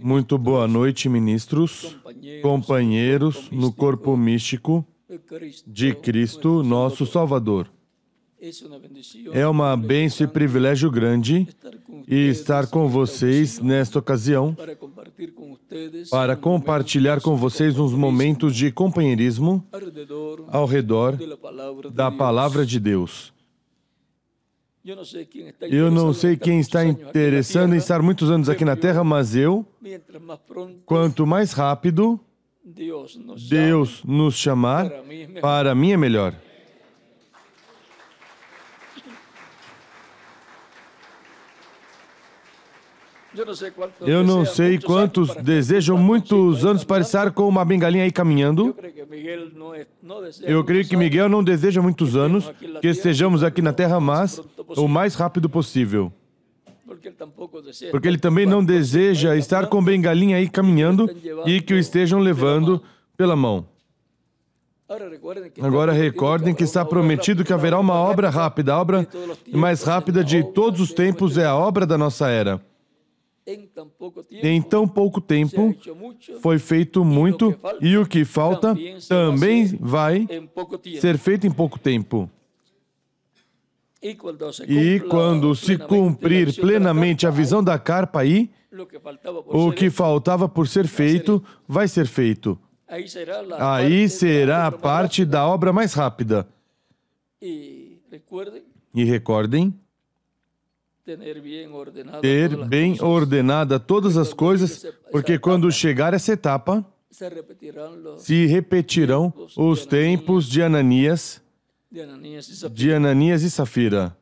Muito boa noite, ministros, companheiros no corpo místico de Cristo, nosso Salvador. É uma bênção e privilégio grande estar com vocês nesta ocasião para compartilhar com vocês uns momentos de companheirismo ao redor da Palavra de Deus. Eu não sei quem está interessado em estar muitos anos aqui na Terra, mas quanto mais rápido Deus nos chamar, para mim é melhor. Eu não sei quantos desejam muitos anos para estar com uma bengalinha aí caminhando. Eu creio que Miguel não deseja muitos anos que estejamos aqui na Terra, mas o mais rápido possível. Porque ele também não deseja estar com bengalinha aí caminhando e que o estejam levando pela mão. Agora recordem que está prometido que haverá uma obra rápida. A obra mais rápida de todos os tempos é a obra da nossa era. Em tão pouco tempo foi feito muito e o que falta também vai ser feito em pouco tempo. E quando se cumprir plenamente a visão da carpa aí, o que faltava por ser feito vai ser feito. Aí será a parte da obra mais rápida. E recordem, ter bem ordenada todas as coisas, porque quando chegar essa etapa, se repetirão os tempos de Ananias e Safira.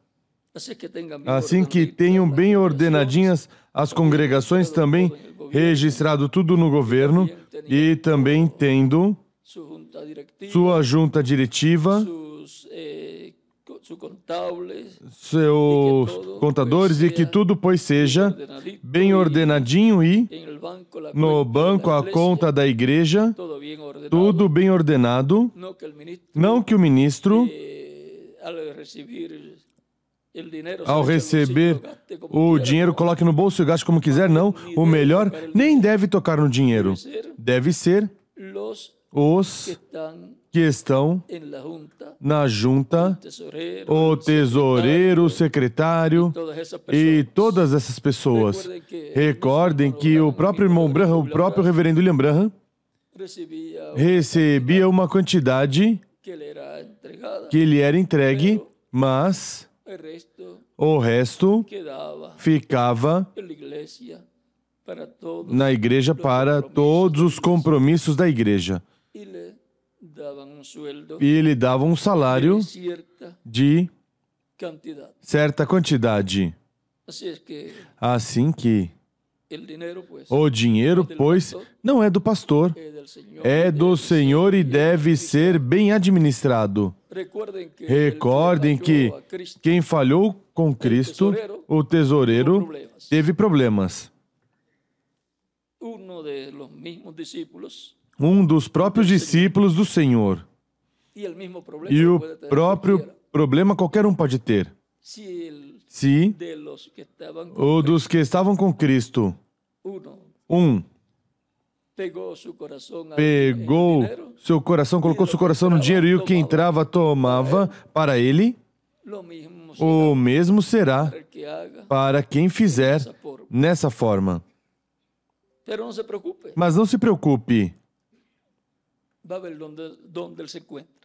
Assim que tenham bem ordenadinhas as congregações, também registrado tudo no governo e também tendo sua junta diretiva, seus contadores, e que tudo, pois, seja bem ordenadinho e no banco a conta da igreja, tudo bem ordenado, não que o ministro, ao receber o dinheiro, coloque no bolso e gaste como quiser, não. O melhor nem deve tocar no dinheiro. Deve ser os que estão na junta, o tesoureiro, o secretário e todas essas pessoas. Recordem que o próprio irmão Branham, o próprio reverendo William Branham, recebia uma quantidade que lhe era entregue, mas o resto ficava na igreja para todos os compromissos da igreja. E lhe dava um salário de certa quantidade. Assim que o dinheiro, pois, não é do pastor, é do Senhor e deve ser bem administrado. Recordem que quem falhou com Cristo, o tesoureiro, teve problemas. Um dos próprios discípulos do Senhor. E o próprio problema qualquer um pode ter. Se o dos que estavam com Cristo, pegou seu coração, colocou seu coração no dinheiro e o que entrava tomava para ele, o mesmo será para quem fizer nessa forma. Mas não se preocupe.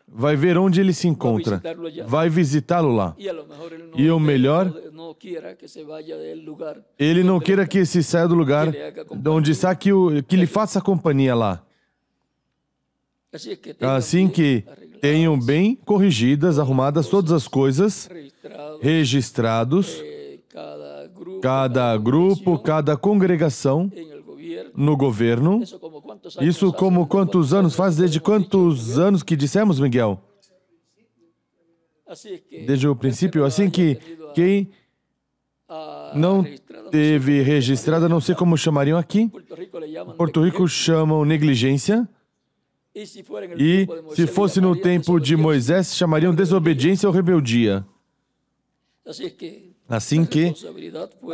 Vai ver onde ele se encontra. Vai visitá-lo lá. E o melhor, ele não queira que se saia do lugar onde está, que lhe faça companhia lá. Assim que tenham bem corrigidas, arrumadas todas as coisas, registrados, cada grupo, cada congregação, no governo. Isso como quantos anos faz? Desde quantos anos que dissemos, Miguel? Desde o princípio. Assim que quem não teve registrada, não sei como chamariam aqui. Porto Rico chamam negligência. E se fosse no tempo de Moisés, chamariam desobediência ou rebeldia. Assim que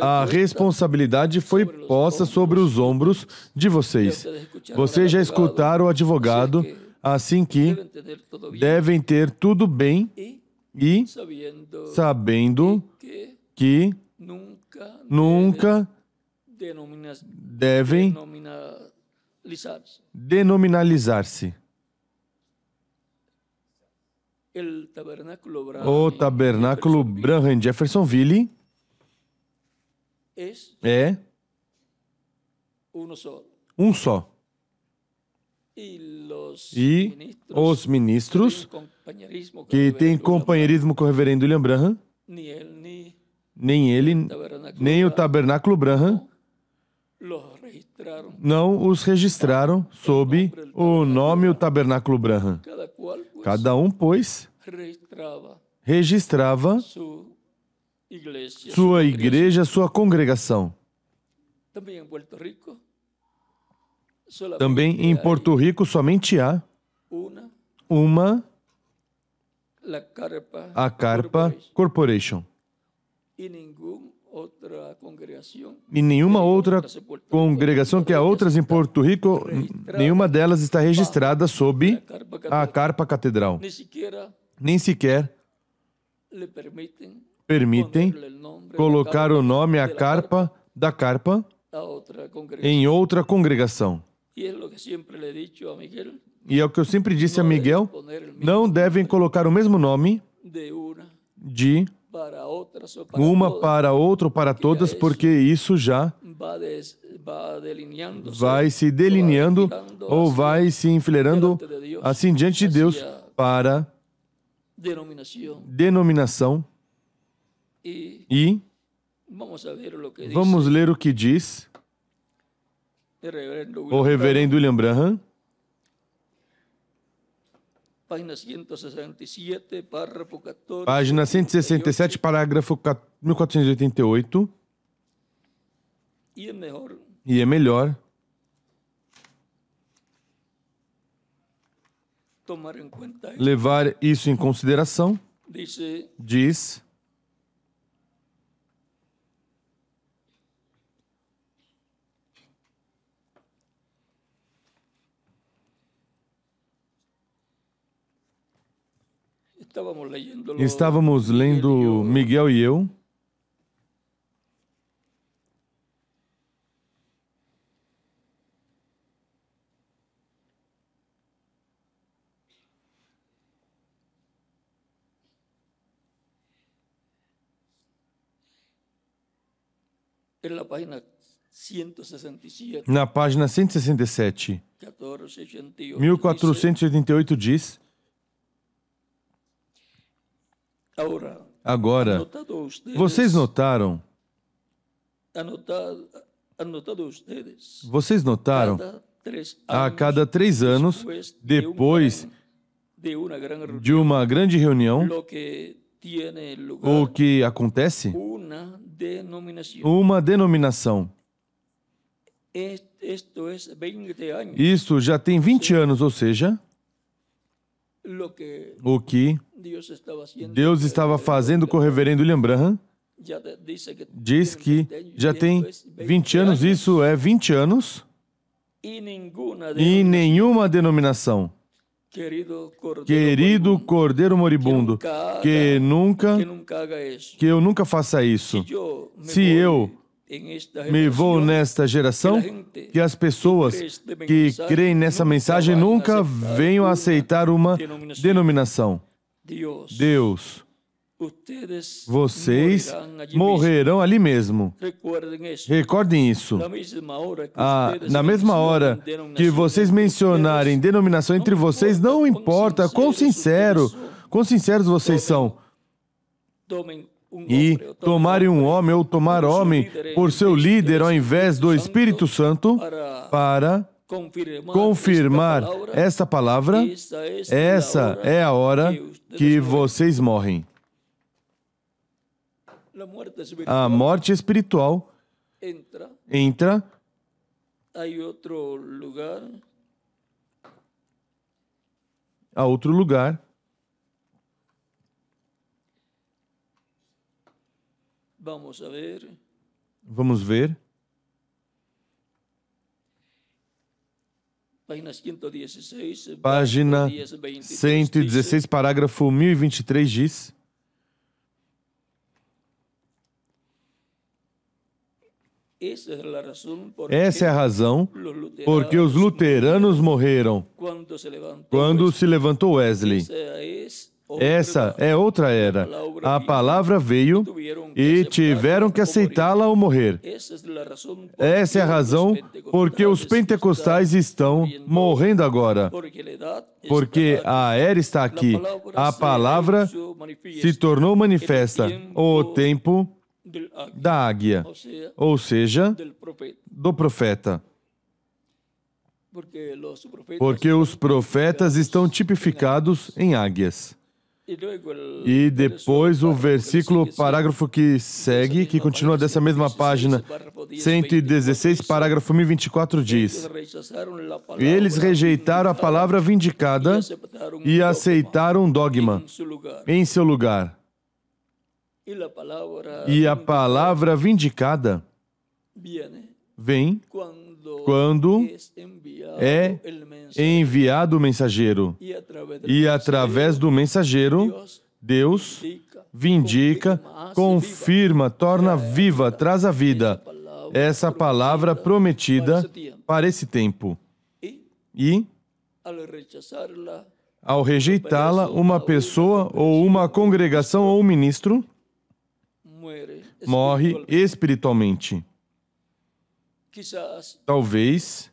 a responsabilidade foi posta sobre os ombros de vocês. Vocês já escutaram o advogado, assim que devem ter tudo bem e sabendo que nunca devem denominalizar-se. O Tabernáculo Branham em Jeffersonville é um só. E os ministros que têm companheirismo com o reverendo William Branham, nem ele, nem o Tabernáculo Branham, não os registraram sob o nome o Tabernáculo Branham. Cada um, pois, registrava sua igreja, sua congregação. Também em Porto Rico somente há a Carpa Corporation. E nenhuma outra congregação que há outras em Porto Rico, nenhuma delas está registrada sob a Carpa Catedral. Nem sequer permitem colocar o nome a Carpa da Carpa em outra congregação. E é o que eu sempre disse a Miguel, não devem colocar o mesmo nome de uma para outra ou para todas, porque isso já vai se delineando ou vai se enfileirando assim diante de Deus para denominação. E vamos ler o que diz o reverendo William Branham, página 167, parágrafo 1488. E é melhor levar isso em consideração. Diz: estávamos lendo Miguel e eu, na página 167, 1488 diz: agora, vocês notaram, a cada 3 anos, depois de uma grande reunião, o que acontece? Uma denominação. Isto já tem 20 anos, ou seja, o que Deus estava fazendo com o reverendo William Branham, diz que já tem 20 anos, isso é 20 anos, e nenhuma denominação, querido Cordeiro Moribundo, que eu nunca faça isso. Se eu me vou nesta geração, que as pessoas que creem nessa mensagem nunca venham a aceitar uma denominação. Deus, vocês morrerão ali mesmo. Recordem isso. Na mesma hora que vocês mencionarem denominação entre vocês, não importa quão sinceros vocês são, e tomarem um homem ou tomar homem por seu líder ao invés do Espírito Santo para confirmar esta palavra, essa é a hora que vocês morrem. A morte espiritual entra. A outro lugar. Vamos ver. Página 116, parágrafo 1023 diz: essa é a razão porque os luteranos morreram quando se levantou Wesley. Essa é outra era. A palavra veio e tiveram que aceitá-la ao morrer. Essa é a razão porque os pentecostais estão morrendo agora. Porque a era está aqui. A palavra se tornou manifesta. O tempo da águia, ou seja, do profeta. Porque os profetas estão tipificados em águias. E depois o versículo, parágrafo que segue, que continua dessa mesma página, 116, parágrafo 1024 diz: eles rejeitaram a palavra vindicada e aceitaram um dogma em seu lugar. E a palavra vindicada vem quando é enviado o mensageiro. E através do mensageiro, Deus vindica, confirma, torna viva, traz a vida essa palavra prometida para esse tempo. E, ao rejeitá-la, uma pessoa ou uma congregação ou um ministro morre espiritualmente. Talvez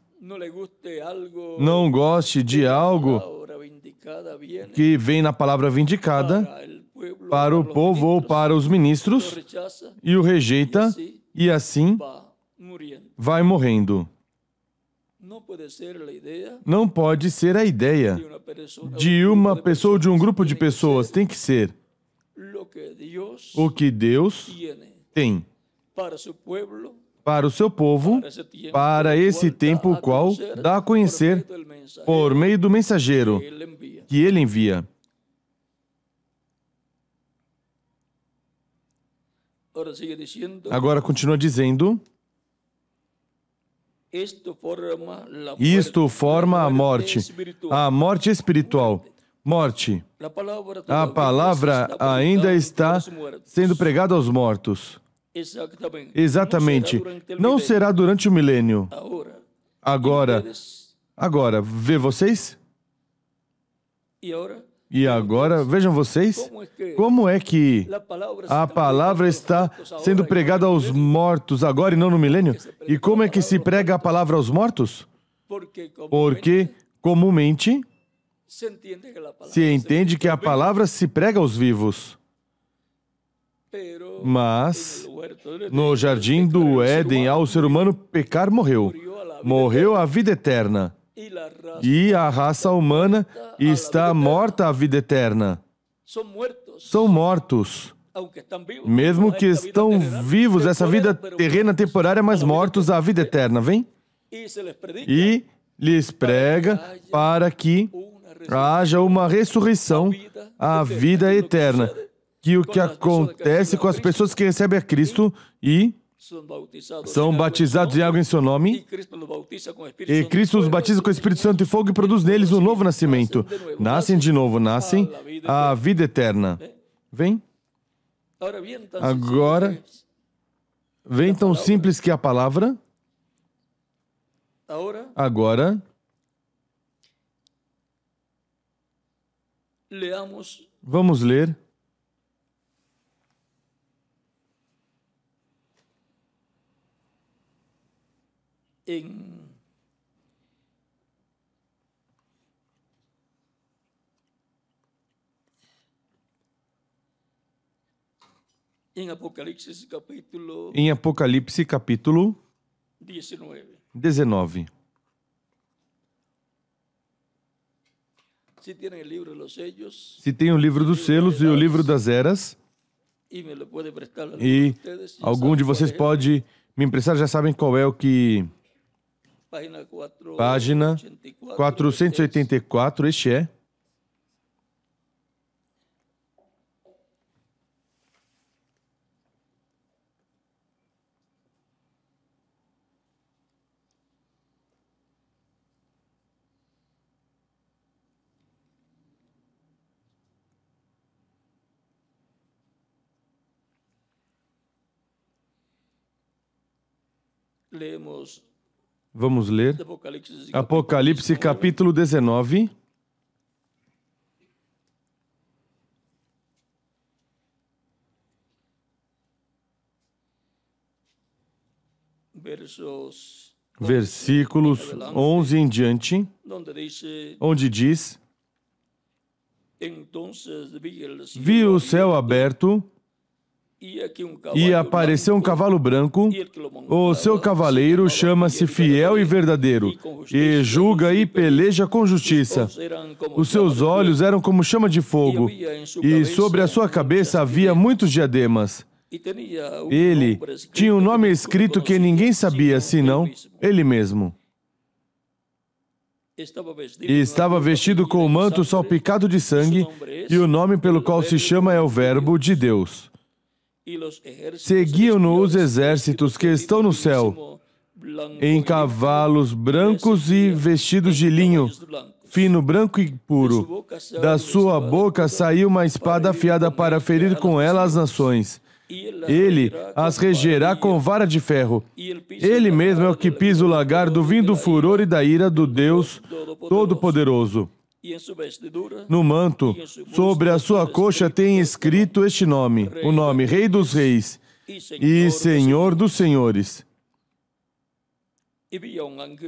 não goste de algo que vem na palavra vindicada para o povo ou para os ministros e o rejeita e assim vai morrendo. Não pode ser a ideia de uma pessoa ou de um grupo de pessoas. Tem que ser o que Deus tem para o seu povo, para esse tempo, o qual dá a conhecer por meio do mensageiro que ele envia. Agora continua dizendo: isto forma a morte espiritual. Morte. A palavra ainda está sendo pregada aos mortos. Exatamente. Não será durante o milênio. Agora, vê vocês? E agora, vejam vocês, como é que a palavra está sendo pregada aos mortos agora e não no milênio? E como é que se prega a palavra aos mortos? Porque, comumente, se entende que a palavra se prega aos vivos. Mas, no jardim do Éden, ao ser humano pecar, morreu. Morreu a vida eterna. E a raça humana está morta à vida eterna. São mortos. Mesmo que estão vivos, essa vida terrena temporária, mas mortos à vida eterna, vem? E lhes prega para que haja uma ressurreição à vida eterna. Que o que acontece com as pessoas que recebem a Cristo e são batizados em água em seu nome, e Cristo os batiza com o Espírito Santo e fogo e produz neles um novo nascimento. Nascem de novo, nascem a vida eterna. Vem? Agora, vem tão simples que a palavra. Agora, vamos ler em Apocalipse capítulo 19. Se tem o livro dos selos e o livro das eras, e algum de vocês pode me emprestar, já sabem qual é o que... Página 484, este é. Vamos ler Apocalipse capítulo 19. Versículos 11 em diante, onde diz: Vi o céu aberto e apareceu um cavalo branco. O seu cavaleiro chama-se Fiel e Verdadeiro, e julga e peleja com justiça. Os seus olhos eram como chama de fogo, e sobre a sua cabeça havia muitos diademas. Ele tinha um nome escrito que ninguém sabia, senão ele mesmo. E estava vestido com um manto salpicado de sangue, e o nome pelo qual se chama é o Verbo de Deus. Seguiam-no os exércitos que estão no céu, em cavalos brancos e vestidos de linho, fino, branco e puro. Da sua boca saiu uma espada afiada para ferir com ela as nações. Ele as regerá com vara de ferro. Ele mesmo é o que pisa o lagar do vinho do furor e da ira do Deus Todo-Poderoso. No manto, sobre a sua coxa tem escrito este nome, o nome Rei dos Reis e Senhor dos Senhores.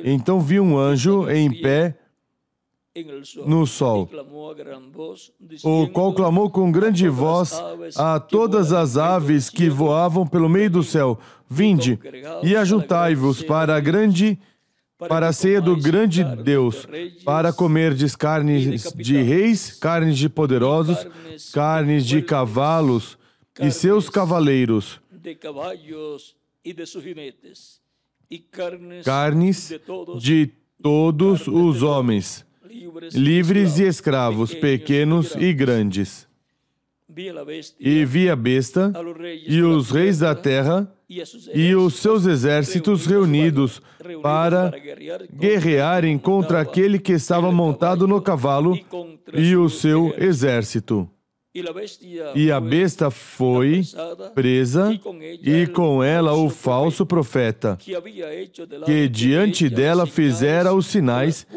Então vi um anjo em pé no sol, o qual clamou com grande voz a todas as aves que voavam pelo meio do céu: Vinde e ajuntai-vos para a ceia do grande Deus, para comerdes carnes de reis, carnes de poderosos, carnes de cavalos e seus cavaleiros, carnes de todos os homens, livres e escravos, pequenos e grandes. E vi a besta e os reis da terra e os seus exércitos reunidos para guerrearem contra aquele que estava montado no cavalo e o seu exército. E a besta foi presa, e com ela o falso profeta, que diante dela fizera os sinais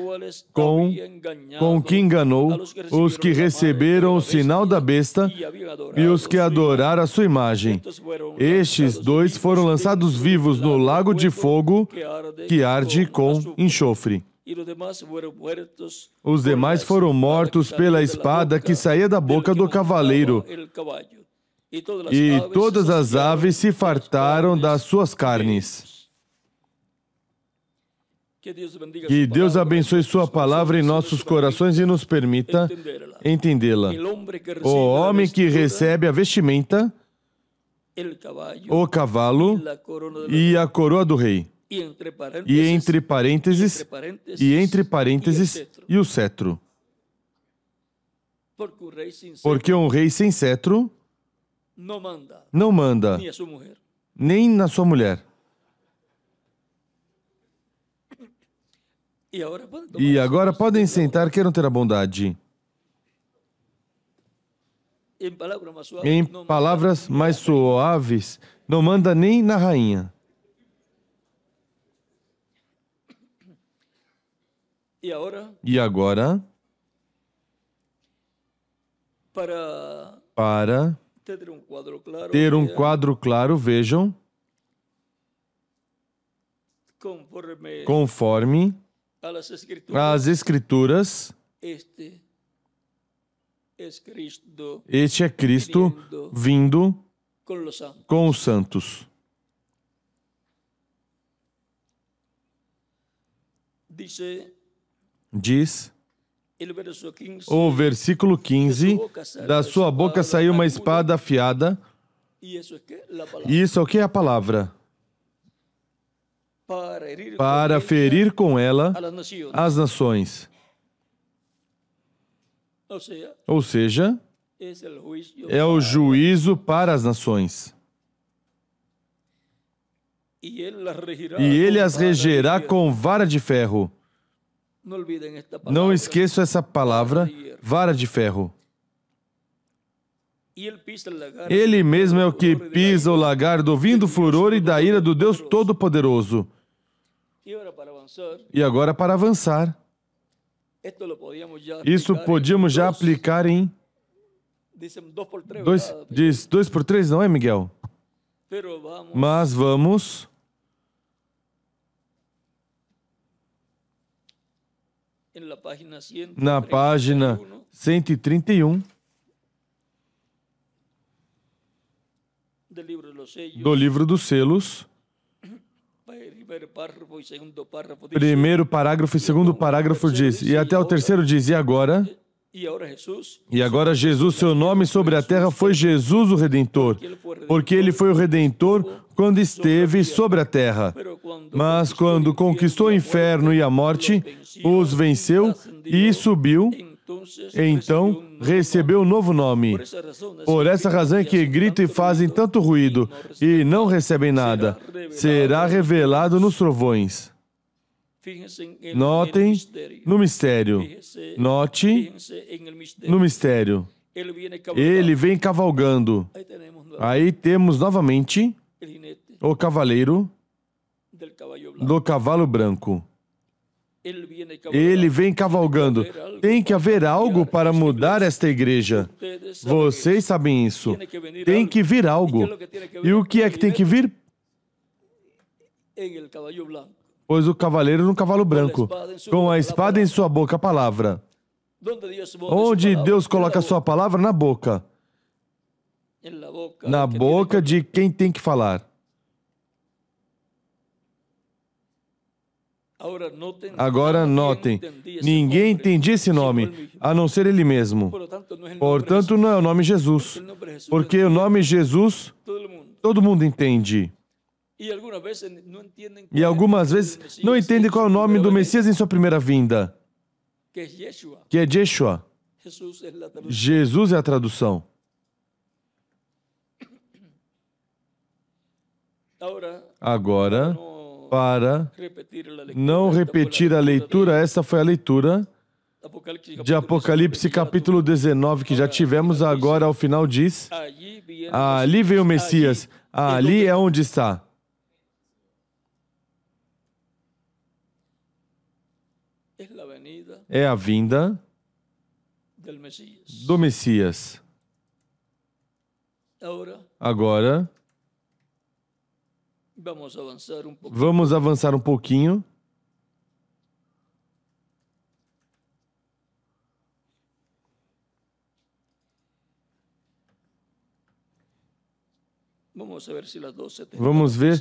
com que enganou os que receberam o sinal da besta e os que adoraram a sua imagem. Estes dois foram lançados vivos no lago de fogo que arde com enxofre. Os demais foram mortos pela espada que saía da boca do cavaleiro, e todas as aves se fartaram das suas carnes. Que Deus abençoe sua palavra em nossos corações e nos permita entendê-la. O homem que recebe a vestimenta, o cavalo e a coroa do rei. E entre parênteses, e o cetro. Porque um rei sem cetro não manda nem na sua mulher. E agora podem sentar, queiram ter a bondade. Em palavras mais suaves, não manda nem na rainha. E agora, para ter um quadro claro, vejam, conforme as Escrituras, este é Cristo vindo com os santos. Diz o versículo 15, da sua boca saiu uma espada afiada. E isso é o que é a palavra? Para ferir com ela as nações. Ou seja, é o juízo para as nações. E ele as regerá com vara de ferro. Não esqueçam essa palavra, vara de ferro. Ele mesmo é o que pisa o lagar do vinho do furor e da ira do Deus Todo-Poderoso. E agora, para avançar, isso podíamos já aplicar em... Diz 2 por 3, não é, Miguel? Mas vamos... Na página 131 do livro dos selos, primeiro parágrafo e segundo parágrafo diz, e até o terceiro diz, e agora Jesus, seu nome sobre a terra foi Jesus o Redentor, porque ele foi o Redentor quando esteve sobre a terra. Mas quando conquistou o inferno e a morte, os venceu e subiu, então recebeu um novo nome. Por essa razão é que gritam e fazem tanto ruído e não recebem nada. Será revelado nos trovões. Notem no mistério. Note no mistério. Ele vem cavalgando. Aí temos novamente o cavaleiro do cavalo branco. Ele vem cavalgando. Tem que haver algo para mudar esta igreja. Vocês sabem isso. Tem que vir algo. E o que é que tem que vir? Pois o cavaleiro no cavalo branco, com a espada em sua boca, a palavra. Onde Deus coloca a sua palavra? Na boca. Na boca de quem tem que falar. Agora notem, ninguém entendia esse nome, a não ser ele mesmo. Portanto, não é o nome Jesus, porque o nome Jesus, todo mundo entende. E algumas vezes não entendem qual é o nome do Messias em sua primeira vinda, que é Yeshua. Jesus é a tradução. Agora, para não repetir a leitura, essa foi a leitura de Apocalipse capítulo 19, que já tivemos. Agora ao final diz, ali veio o Messias, ali é onde está. É a vinda do Messias. Agora, vamos avançar um pouquinho. Vamos ver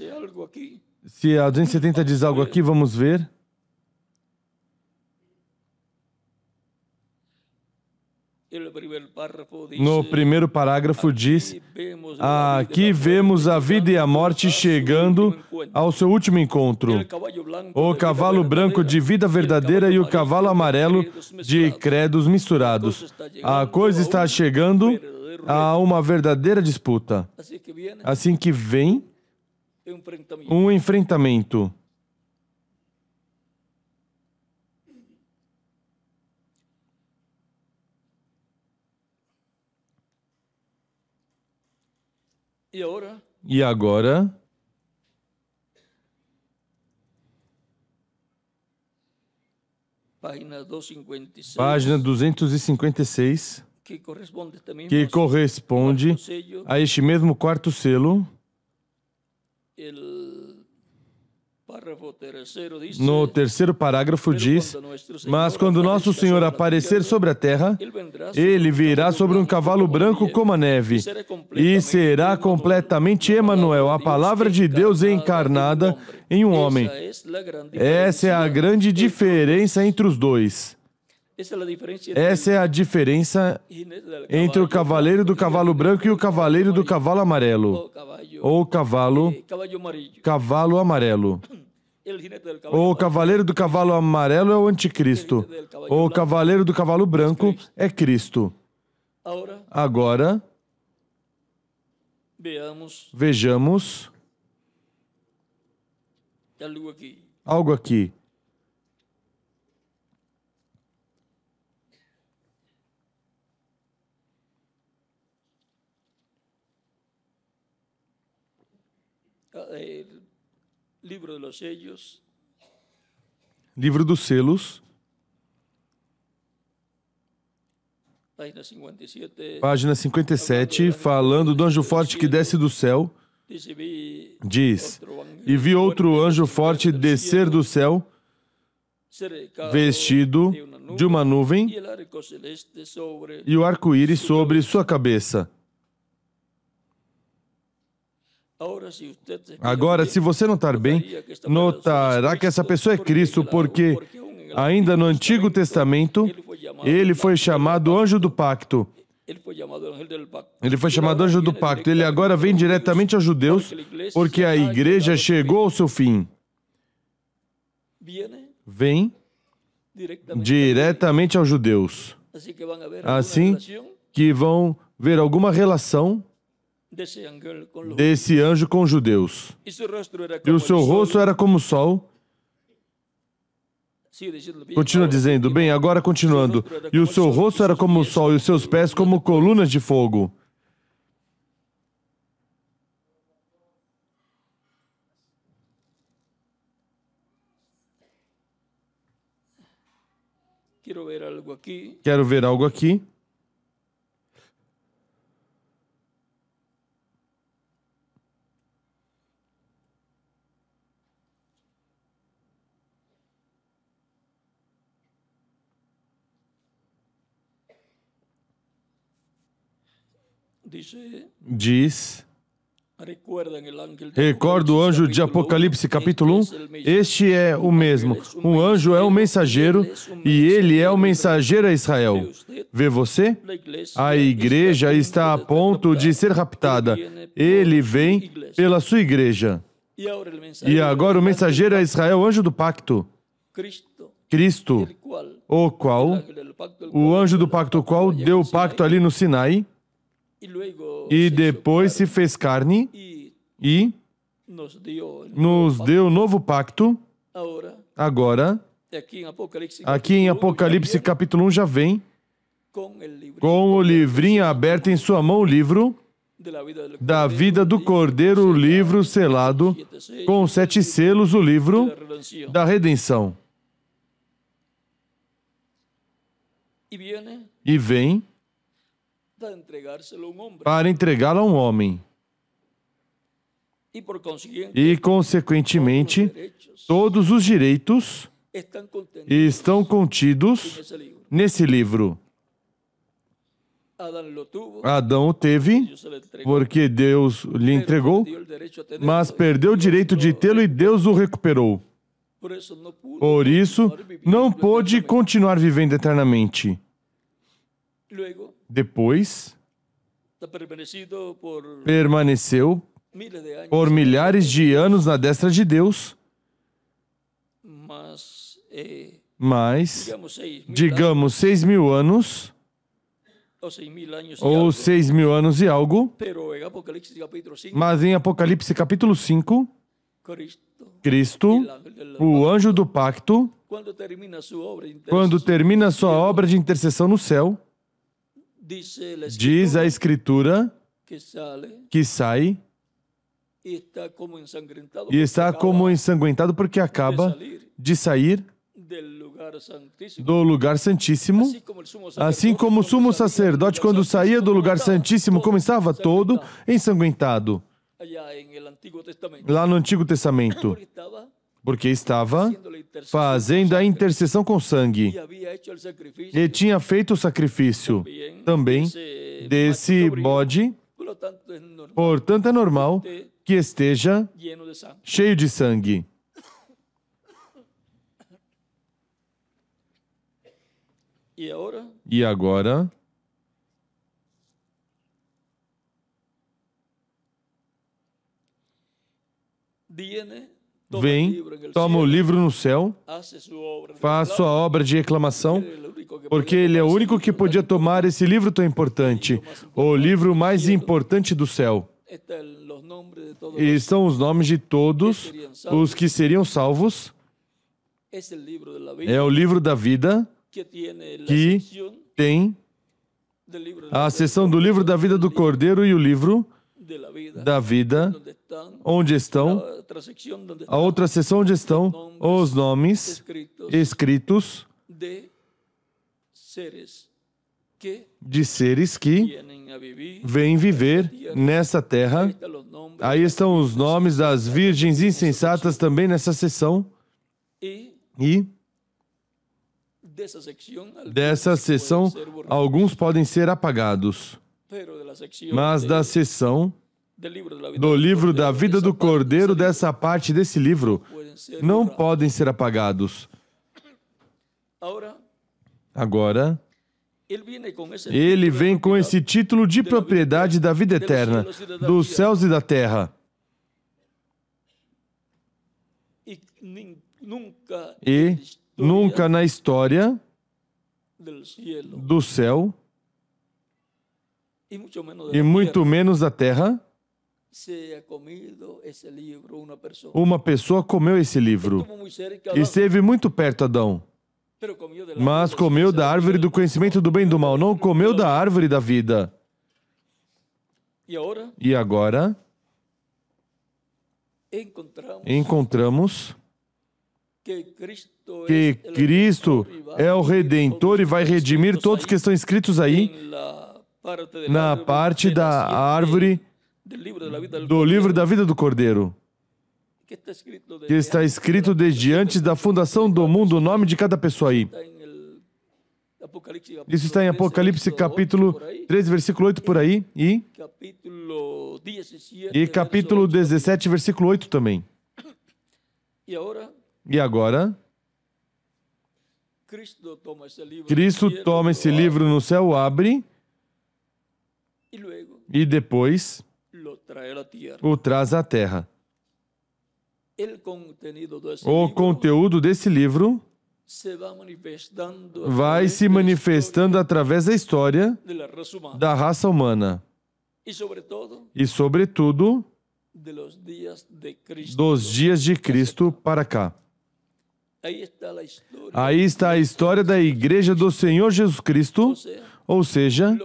se a 270 diz algo aqui. Vamos ver. No primeiro parágrafo diz, aqui vemos a vida e a morte chegando ao seu último encontro. O cavalo branco de vida verdadeira e o cavalo amarelo de credos misturados. A coisa está chegando a uma verdadeira disputa. Assim que vem um enfrentamento. E agora, página 256, que corresponde a este mesmo quarto selo. No terceiro parágrafo diz, mas quando nosso Senhor aparecer sobre a terra, ele virá sobre um cavalo branco como a neve, e será completamente Emanuel, a palavra de Deus encarnada em um homem. Essa é a grande diferença entre os dois. Essa é a diferença entre o cavaleiro do cavalo branco e o cavaleiro do cavalo amarelo, ou cavalo amarelo. O cavaleiro do cavalo amarelo é o anticristo. O cavaleiro do cavalo branco é Cristo. Agora, vejamos algo aqui. Livro dos Sellos, Livro dos Selos, página 57, falando do anjo forte que desce do céu, diz: e vi outro anjo forte descer do céu, vestido de uma nuvem, e o arco-íris sobre sua cabeça. Agora, se você notar bem, notará que essa pessoa é Cristo, porque ainda no Antigo Testamento, ele foi chamado anjo do pacto. Ele foi chamado anjo do pacto. Ele agora vem diretamente aos judeus, porque a igreja chegou ao seu fim. Vem diretamente aos judeus. Assim que vão ver alguma relação desse anjo com os judeus. E o seu rosto era como o sol. Continua dizendo, bem, agora continuando. E o seu rosto era como o sol, e os seus pés como colunas de fogo. Quero ver algo aqui. Diz, recorda o anjo de Apocalipse capítulo 1, este é o mesmo. Um anjo é um mensageiro e ele é o mensageiro a Israel. Vê você? A igreja está a ponto de ser raptada. Ele vem pela sua igreja. E agora o mensageiro a Israel, anjo do pacto. Cristo, o anjo do pacto, o qual deu o pacto ali no Sinai, e depois se fez carne e nos deu um novo pacto. Agora, aqui em Apocalipse capítulo 1 já vem com o livrinho aberto em sua mão, o livro da vida do Cordeiro, o livro selado com 7 selos, o livro da redenção. E vem para entregá-lo a um homem. E, consequentemente, todos os direitos estão contidos nesse livro. Adão o teve, porque Deus lhe entregou, mas perdeu o direito de tê-lo e Deus o recuperou. Por isso, não pôde continuar vivendo eternamente. Depois, permaneceu por milhares de anos na destra de Deus, mas, digamos, 6.000 anos, ou 6.000 anos e algo, mas em Apocalipse capítulo 5, Cristo, o anjo do pacto, quando termina sua obra de intercessão no céu, diz a Escritura que sai e está como ensanguentado porque acaba de sair do lugar santíssimo, assim como o sumo sacerdote, quando saía do lugar santíssimo, como estava todo ensanguentado, lá no Antigo Testamento, porque estava fazendo a intercessão com sangue e tinha feito o sacrifício também desse bode. Portanto, é normal que esteja cheio de sangue. E agora, vem, toma o livro no céu, faz sua obra de reclamação, porque ele é o único que podia tomar esse livro tão importante, o livro mais importante do céu. E são os nomes de todos os que seriam salvos. É o livro da vida, que tem a seção do livro da vida do Cordeiro e o livro da vida, onde estão, a outra seção onde estão os nomes escritos de seres que vêm viver nessa terra. Aí estão os nomes das virgens insensatas também nessa seção. E dessa seção, alguns podem ser apagados. Mas da seção do livro da vida do Cordeiro, dessa parte desse livro, não podem ser apagados. Agora, ele vem com esse título de propriedade da vida eterna, dos céus e da terra. E nunca na história do céu, e muito menos da terra, uma pessoa comeu esse livro. Esteve muito perto, Adão. Mas comeu da árvore do conhecimento do bem e do mal, não comeu da árvore da vida. E agora, encontramos que Cristo é o Redentor e vai redimir todos que estão escritos aí na parte da árvore do livro da vida do Cordeiro, que está escrito desde antes da fundação do mundo, o nome de cada pessoa aí. Isso está em Apocalipse capítulo 13, versículo 8 por aí, e capítulo 17, versículo 8 também. E agora, Cristo toma esse livro no céu, abre, e depois o traz à terra. O conteúdo desse livro vai se manifestando através da história da raça humana e, sobretudo, dos dias de Cristo para cá. Aí está a história da Igreja do Senhor Jesus Cristo, ou seja,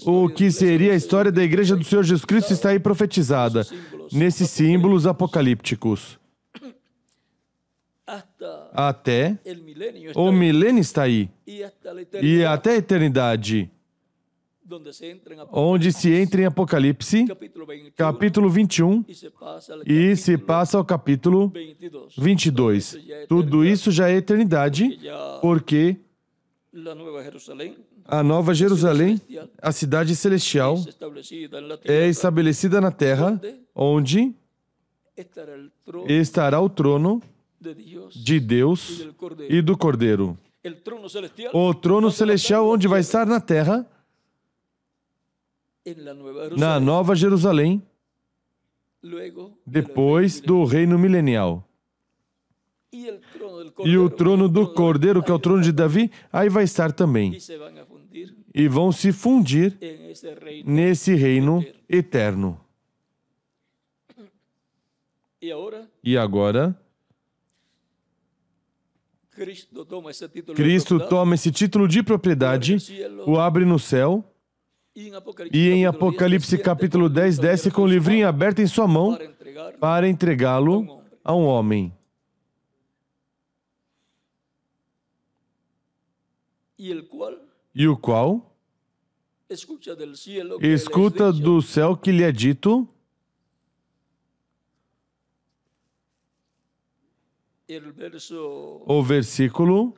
o que seria a história da Igreja do Senhor Jesus Cristo está aí profetizada, nesses símbolos apocalípticos. Até o milênio está aí, e até a eternidade, onde se entra em Apocalipse, capítulo 21, e se passa ao capítulo 22. Tudo isso já é eternidade, porque a Nova Jerusalém, a cidade celestial, é estabelecida na terra, onde estará o trono de Deus e do Cordeiro. O trono celestial onde vai estar na terra, na Nova Jerusalém, depois do reino milenial. E o trono do Cordeiro, que é o trono de Davi, aí vai estar também. E vão se fundir nesse reino eterno. E agora, Cristo toma esse título de propriedade, o abre no céu, e em Apocalipse capítulo 10, desce com o livrinho aberto em sua mão para entregá-lo a um homem. E o qual escuta do céu que lhe é dito, o versículo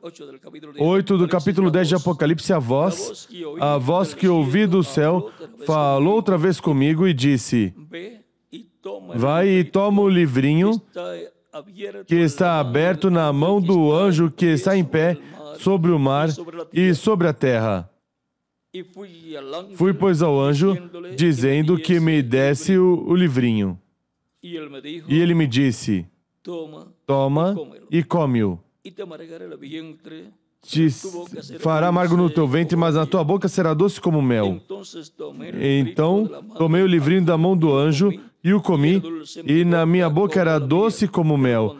8 do capítulo 10 de Apocalipse, a voz que ouvi do céu falou outra vez comigo e disse: vai e toma o livrinho que está aberto na mão do anjo que está em pé sobre o mar e sobre a terra. Fui, pois, ao anjo, dizendo que me desse o livrinho. E ele me disse: toma e come-o. Te fará amargo no teu ventre, mas na tua boca será doce como mel. Então tomei o livrinho da mão do anjo e o comi, e na minha boca era doce como mel.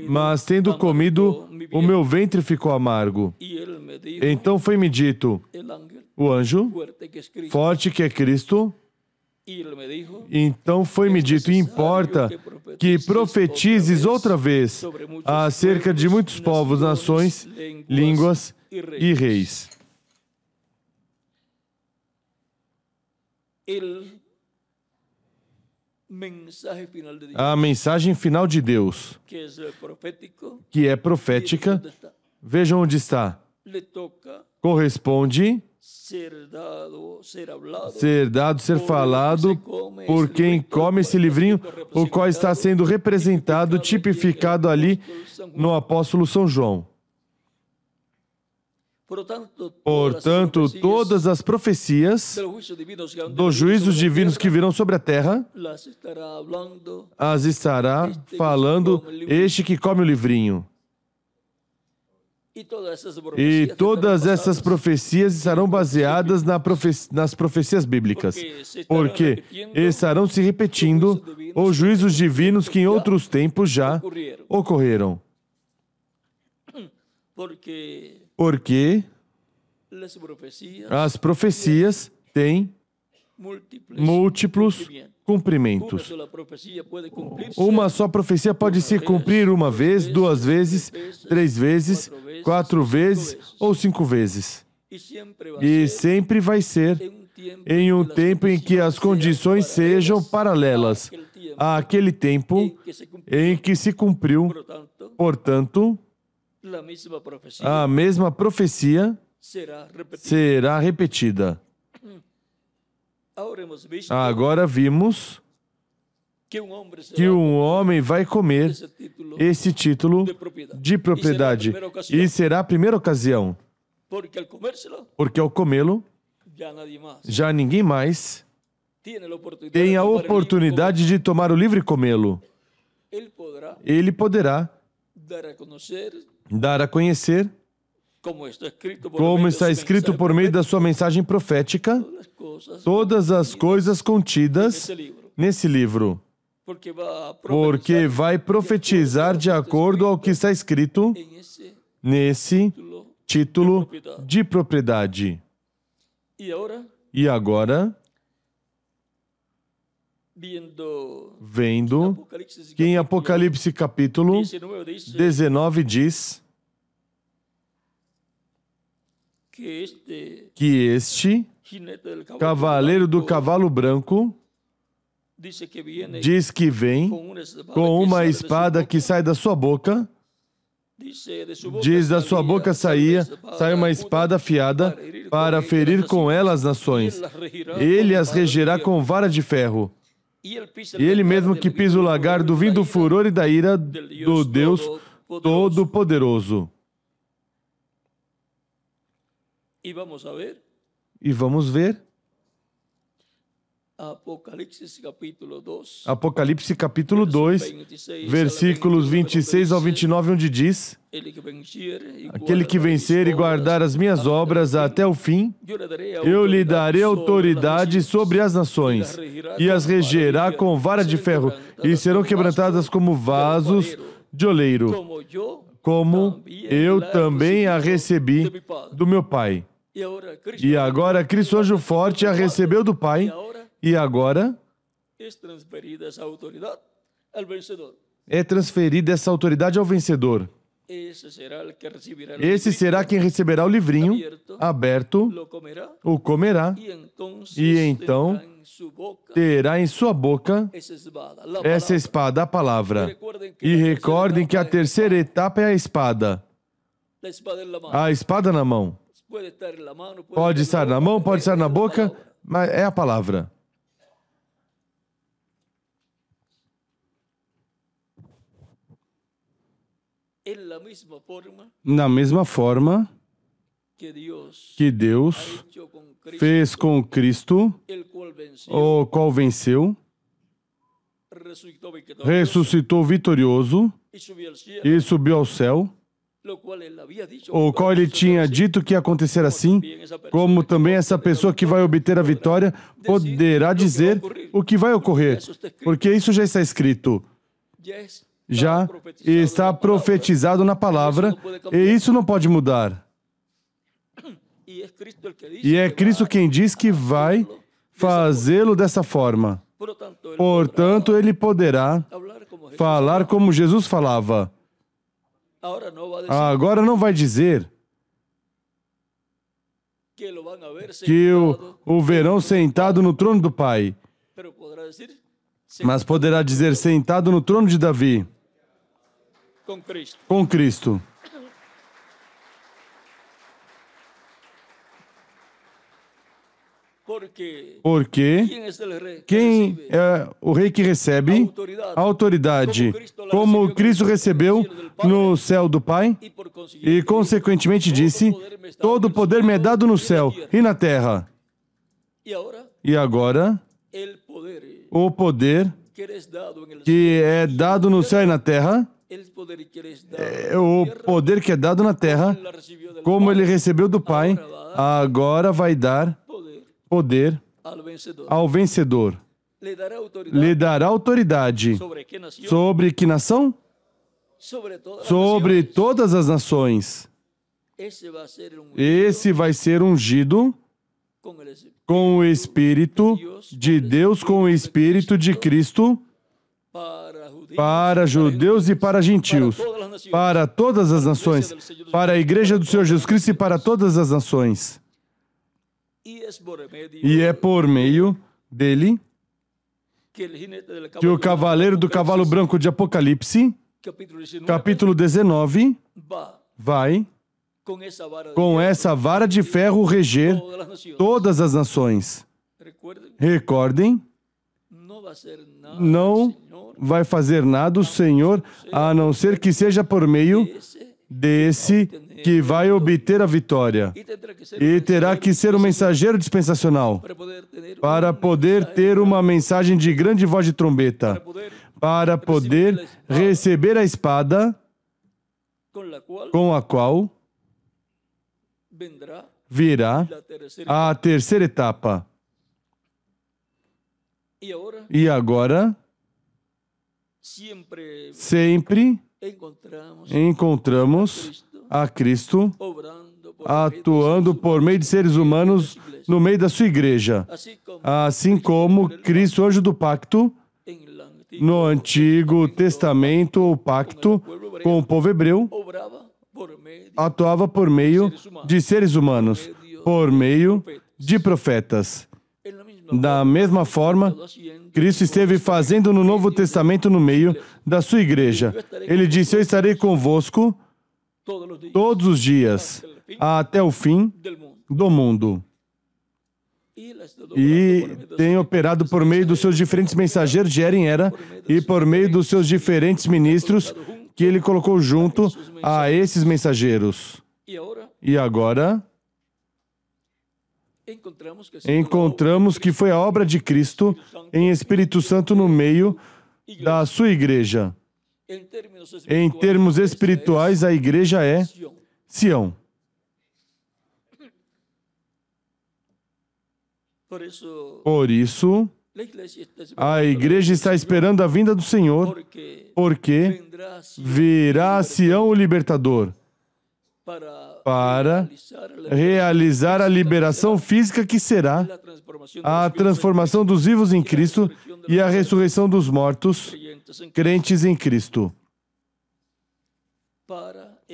Mas tendo comido, o meu ventre ficou amargo. Então foi-me dito, o anjo, forte que é Cristo, Então foi-me dito, importa que profetizes outra vez acerca de muitos povos, nações, línguas e reis. A mensagem final de Deus, que é profética, vejam onde está. Corresponde ser dado, ser falado por quem come esse livrinho, o qual está sendo representado, tipificado ali no apóstolo São João. Portanto, todas as profecias dos juízos divinos que virão sobre a terra, as estará falando este que come o livrinho. E todas essas profecias estarão baseadas nas profecias bíblicas, porque estarão se repetindo os juízos divinos que em outros tempos já ocorreram. Porque as profecias têm múltiplos cumprimentos. Uma só profecia pode se cumprir uma vez, 2 vezes, 3 vezes, 4 vezes ou 5 vezes. E sempre vai ser em um tempo em que as condições sejam paralelas àquele tempo em que se cumpriu. Portanto, a mesma profecia será repetida. Agora vimos que um homem vai comer esse título de propriedade. E será a primeira ocasião. Porque ao comê-lo, já ninguém mais tem a oportunidade de tomar o livro e comê-lo. Ele poderá dar a conhecer, como está escrito por meio da sua mensagem profética, todas as coisas contidas nesse livro. Porque vai profetizar de acordo ao que está escrito nesse título de propriedade. E agora, vendo que em Apocalipse capítulo 19 diz que este cavaleiro do cavalo branco diz que vem com uma espada que sai da sua boca. Diz da sua boca sai uma espada afiada para ferir com ela as nações. Ele as regerá com vara de ferro. E ele mesmo que pisa o lagar do vinho do furor e da ira do Deus Todo-Poderoso. E vamos ver Apocalipse capítulo 2, versículos 26 ao 29, onde diz: aquele que vencer e guardar as minhas obras até o fim, eu lhe darei autoridade sobre as nações, e as regerá com vara de ferro, e serão quebrantadas como vasos de oleiro, como eu também a recebi do meu Pai. E agora Cristo, anjo forte, a recebeu do Pai, e agora é transferida essa autoridade ao vencedor. Esse será quem receberá o livrinho aberto, o comerá, e então terá em sua boca essa espada, a palavra. E recordem que a terceira etapa é a espada. A espada na mão. Pode estar na mão, pode estar na boca, mas é a palavra. Na mesma forma que Deus fez com Cristo, o qual venceu, ressuscitou vitorioso e subiu ao céu, o qual ele tinha dito que ia acontecer assim, como também essa pessoa que vai obter a vitória poderá dizer o que vai ocorrer, porque isso já está escrito. Já está profetizado na palavra, e isso não pode mudar. E é Cristo quem diz que vai fazê-lo dessa forma. Portanto, ele poderá falar como Jesus falava. Agora não vai dizer que o verão sentado no trono do Pai, mas poderá dizer sentado no trono de Davi, com Cristo. Porque quem é o rei que recebe a autoridade, como Cristo recebeu no céu do Pai, e consequentemente disse, todo o poder me é dado no céu e na terra. E agora, o poder que é dado no céu e na terra, o poder que é dado na terra, como ele recebeu do Pai, agora vai dar poder ao vencedor. Lhe dará autoridade. Sobre que nação? Sobre todas as nações. Esse vai ser ungido com o Espírito de Deus, com o Espírito de Cristo, para judeus e para gentios, para todas as nações, para a Igreja do Senhor Jesus Cristo e para todas as nações. E é por meio dele que o cavaleiro do cavalo branco de Apocalipse, capítulo 19, vai, com essa vara de ferro, reger todas as nações. Recordem, não vai fazer nada o Senhor, a não ser que seja por meio desse que vai obter a vitória. E terá que ser um mensageiro dispensacional para poder ter uma mensagem de grande voz de trombeta, para poder receber a espada com a qual virá a terceira etapa. E agora, sempre encontramos a Cristo atuando por meio de seres humanos no meio da sua igreja. Assim como Cristo, anjo do pacto, no Antigo Testamento, o pacto com o povo hebreu, atuava por meio de seres humanos, por meio de profetas. Da mesma forma, Cristo esteve fazendo no Novo Testamento no meio da sua igreja. Ele disse, eu estarei convosco todos os dias, até o fim do mundo. E tem operado por meio dos seus diferentes mensageiros de era em era e por meio dos seus diferentes ministros que ele colocou junto a esses mensageiros. E agora, encontramos que foi a obra de Cristo em Espírito Santo no meio da sua igreja. Em termos espirituais, a igreja é Sião. Por isso, a igreja está esperando a vinda do Senhor, porque virá a Sião o libertador, para realizar a liberação física que será a transformação dos vivos em Cristo e a ressurreição dos mortos, crentes em Cristo.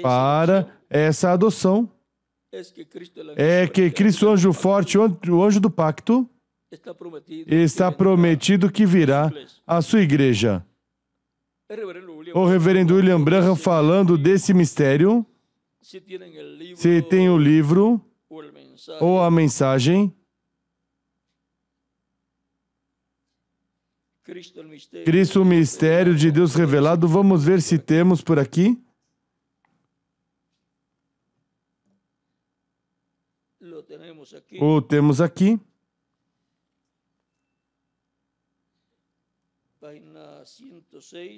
Para essa adoção, é que Cristo, anjo forte, o anjo do pacto, está prometido que virá a sua igreja. O reverendo William Branham falando desse mistério, se tem o livro ou a mensagem, Cristo, o mistério de Deus revelado, vamos ver se temos por aqui. O temos aqui.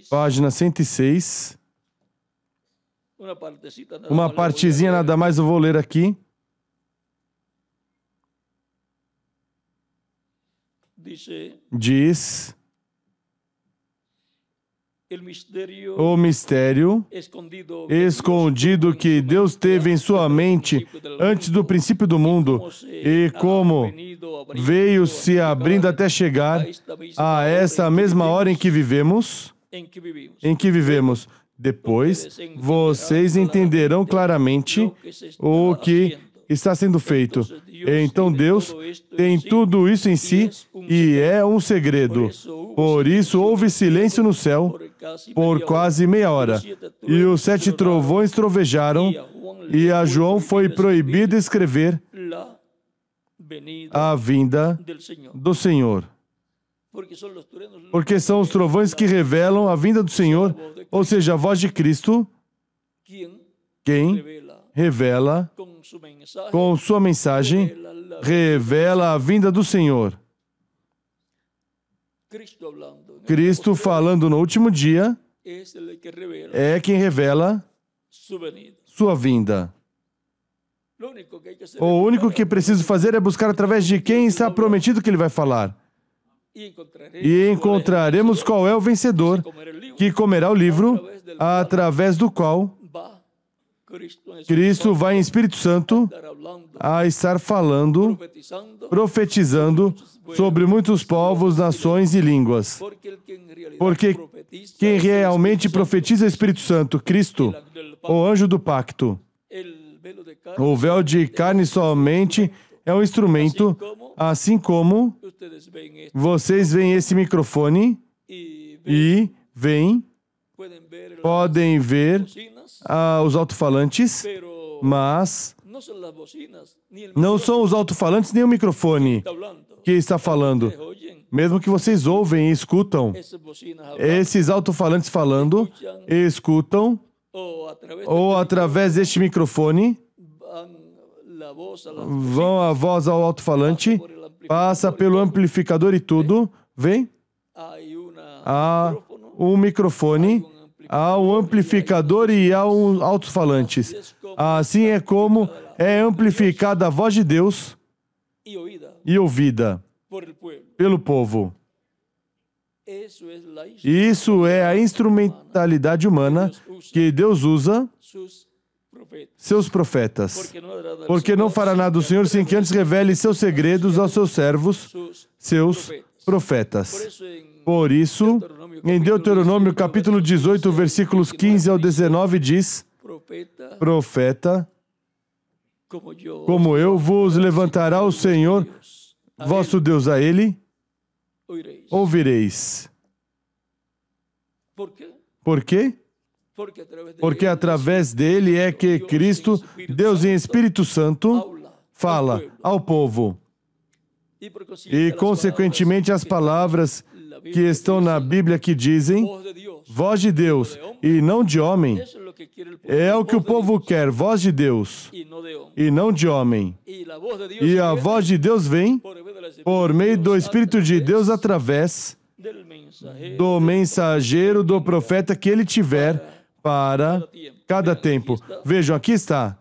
Página 106. Uma partezinha nada mais eu vou ler aqui. Diz: o mistério escondido que Deus teve em sua mente antes do princípio do mundo e como veio se abrindo até chegar a essa mesma hora em que vivemos. Depois, vocês entenderão claramente o que está sendo feito. Então Deus tem tudo isso em si e é um segredo. Por isso houve silêncio no céu por quase meia hora. E os 7 trovões trovejaram e a João foi proibido escrever a vinda do Senhor. Porque são os trovões que revelam a vinda do Senhor, ou seja, a voz de Cristo, quem revela com sua mensagem, revela a vinda do Senhor. Cristo falando no último dia é quem revela sua vinda. O único que preciso fazer é buscar através de quem está prometido que ele vai falar. E encontraremos qual é o vencedor que comerá o livro através do qual Cristo vai em Espírito Santo a estar falando, profetizando sobre muitos povos, nações e línguas. Porque quem realmente profetiza é o Espírito Santo, Cristo, o anjo do pacto. O véu de carne somente é um instrumento, assim como vocês veem esse microfone e podem ver os alto-falantes, mas não são os alto-falantes nem o microfone que está falando. Mesmo que vocês ouvem e escutam, esses alto-falantes falando e escutam, ou através deste microfone, vão a voz ao alto-falante, passa pelo amplificador e tudo, vem? Há um microfone, há um amplificador e há alto-falantes. Assim é como é amplificada a voz de Deus e ouvida pelo povo. Isso é a instrumentalidade humana que Deus usa seus profetas. Porque não fará nada o Senhor sem que antes revele seus segredos aos seus servos, seus profetas. Por isso, em Deuteronômio capítulo 18, versículos 15 ao 19, diz: Profeta, como eu vos levantará o Senhor, vosso Deus, a Ele ouvireis. Por quê? Porque através dele é que Cristo, Deus em Espírito Santo, fala ao povo. E, consequentemente, as palavras que estão na Bíblia que dizem voz de Deus e não de homem, é o que o povo quer, voz de Deus e não de homem. E a voz de Deus vem por meio do Espírito de Deus através do mensageiro, do profeta que ele tiver para cada tempo. Vejam, aqui está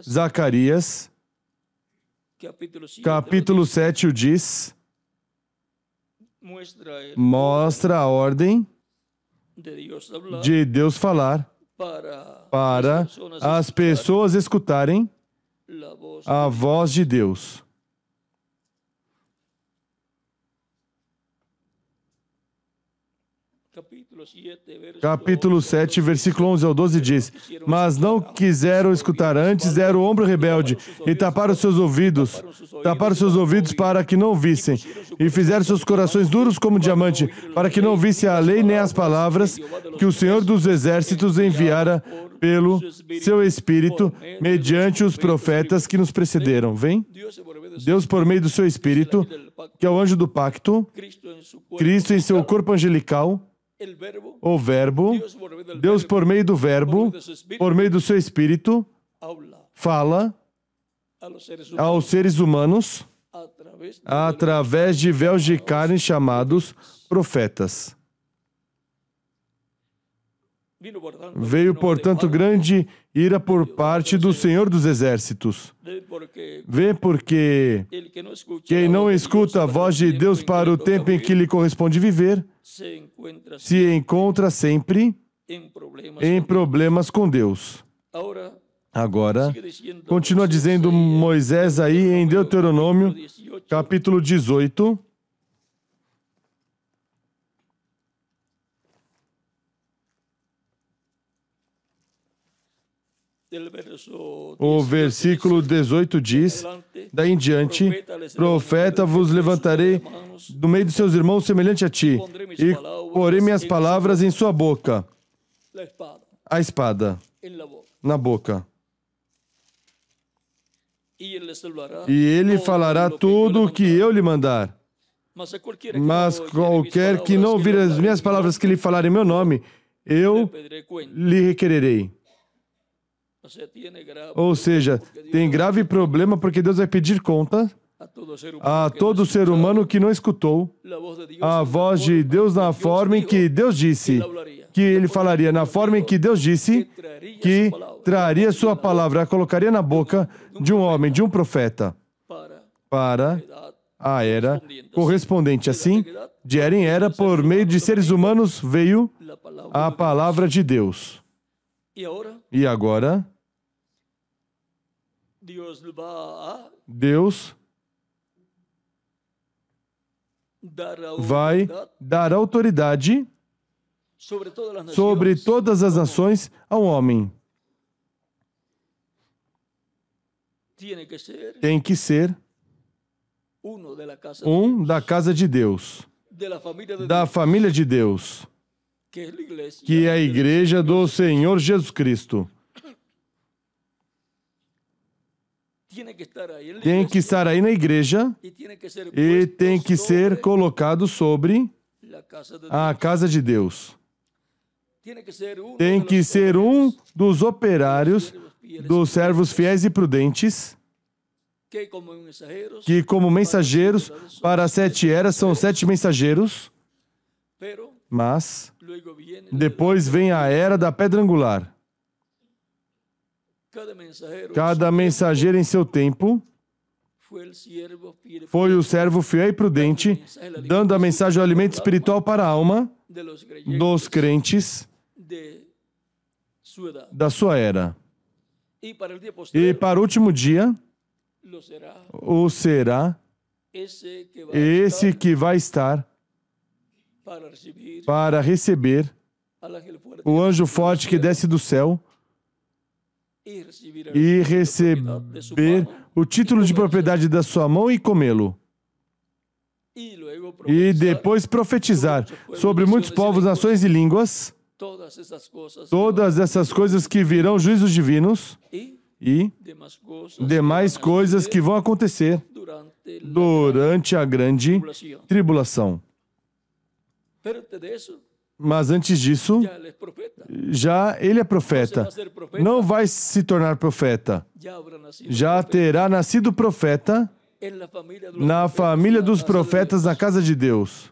Zacarias, capítulo 7, o diz, mostra a ordem de Deus falar para as pessoas escutarem a voz de Deus. Capítulo 7, versículo 11 ao 12 diz: Mas não quiseram escutar, antes deram o ombro rebelde e taparam seus ouvidos para que não ouvissem, e fizeram seus corações duros como diamante, para que não ouvissem a lei nem as palavras que o Senhor dos Exércitos enviara pelo seu Espírito, mediante os profetas que nos precederam. Vem? Deus, por meio do seu Espírito, que é o anjo do pacto, Cristo em seu corpo angelical, o Verbo, Deus por meio do Verbo, por meio do seu Espírito, fala aos seres humanos através de véus de carne chamados profetas. Veio, portanto, grande ira por parte do Senhor dos Exércitos. Vê porque quem não escuta a voz de Deus para o tempo em que lhe corresponde viver, se encontra sempre em problemas com Deus. Agora, continua dizendo Moisés aí em Deuteronômio, capítulo 18, o versículo 18 diz, daí em diante, profeta vos levantarei do meio de seus irmãos semelhante a ti, e porei minhas palavras em sua boca, a espada, na boca. E ele falará tudo o que eu lhe mandar. Mas qualquer que não ouvir as minhas palavras que lhe falar em meu nome, eu lhe requererei. Ou seja, tem grave problema porque Deus vai pedir conta a todo ser humano que não escutou a voz de Deus na forma em que Deus disse que ele falaria, na forma em que Deus disse que traria sua palavra, a colocaria na boca de um homem, de um profeta, para a era correspondente. Assim, de era em era, por meio de seres humanos, veio a palavra de Deus. E agora, Deus vai dar autoridade sobre todas as nações a um homem. Tem que ser um da casa de Deus, da família de Deus, que é a igreja do Senhor Jesus Cristo. Tem que estar aí na igreja e tem que ser colocado sobre a casa de Deus. Tem que ser um dos operários, dos servos fiéis e prudentes, que como mensageiros para as 7 eras são 7 mensageiros, mas depois vem a era da pedra angular. Cada mensageiro em seu tempo foi o servo fiel e prudente, dando a mensagem do alimento espiritual para a alma dos crentes da sua era. E para o último dia, o será esse que vai estar para receber o anjo forte que desce do céu e receber o título de propriedade da sua mão e comê-lo. E depois profetizar sobre muitos povos, nações e línguas, todas essas coisas que virão juízos divinos e demais coisas que vão acontecer durante a grande tribulação. Mas antes disso, já ele é profeta. Não vai se tornar profeta. Já terá nascido profeta na família dos profetas na casa de Deus.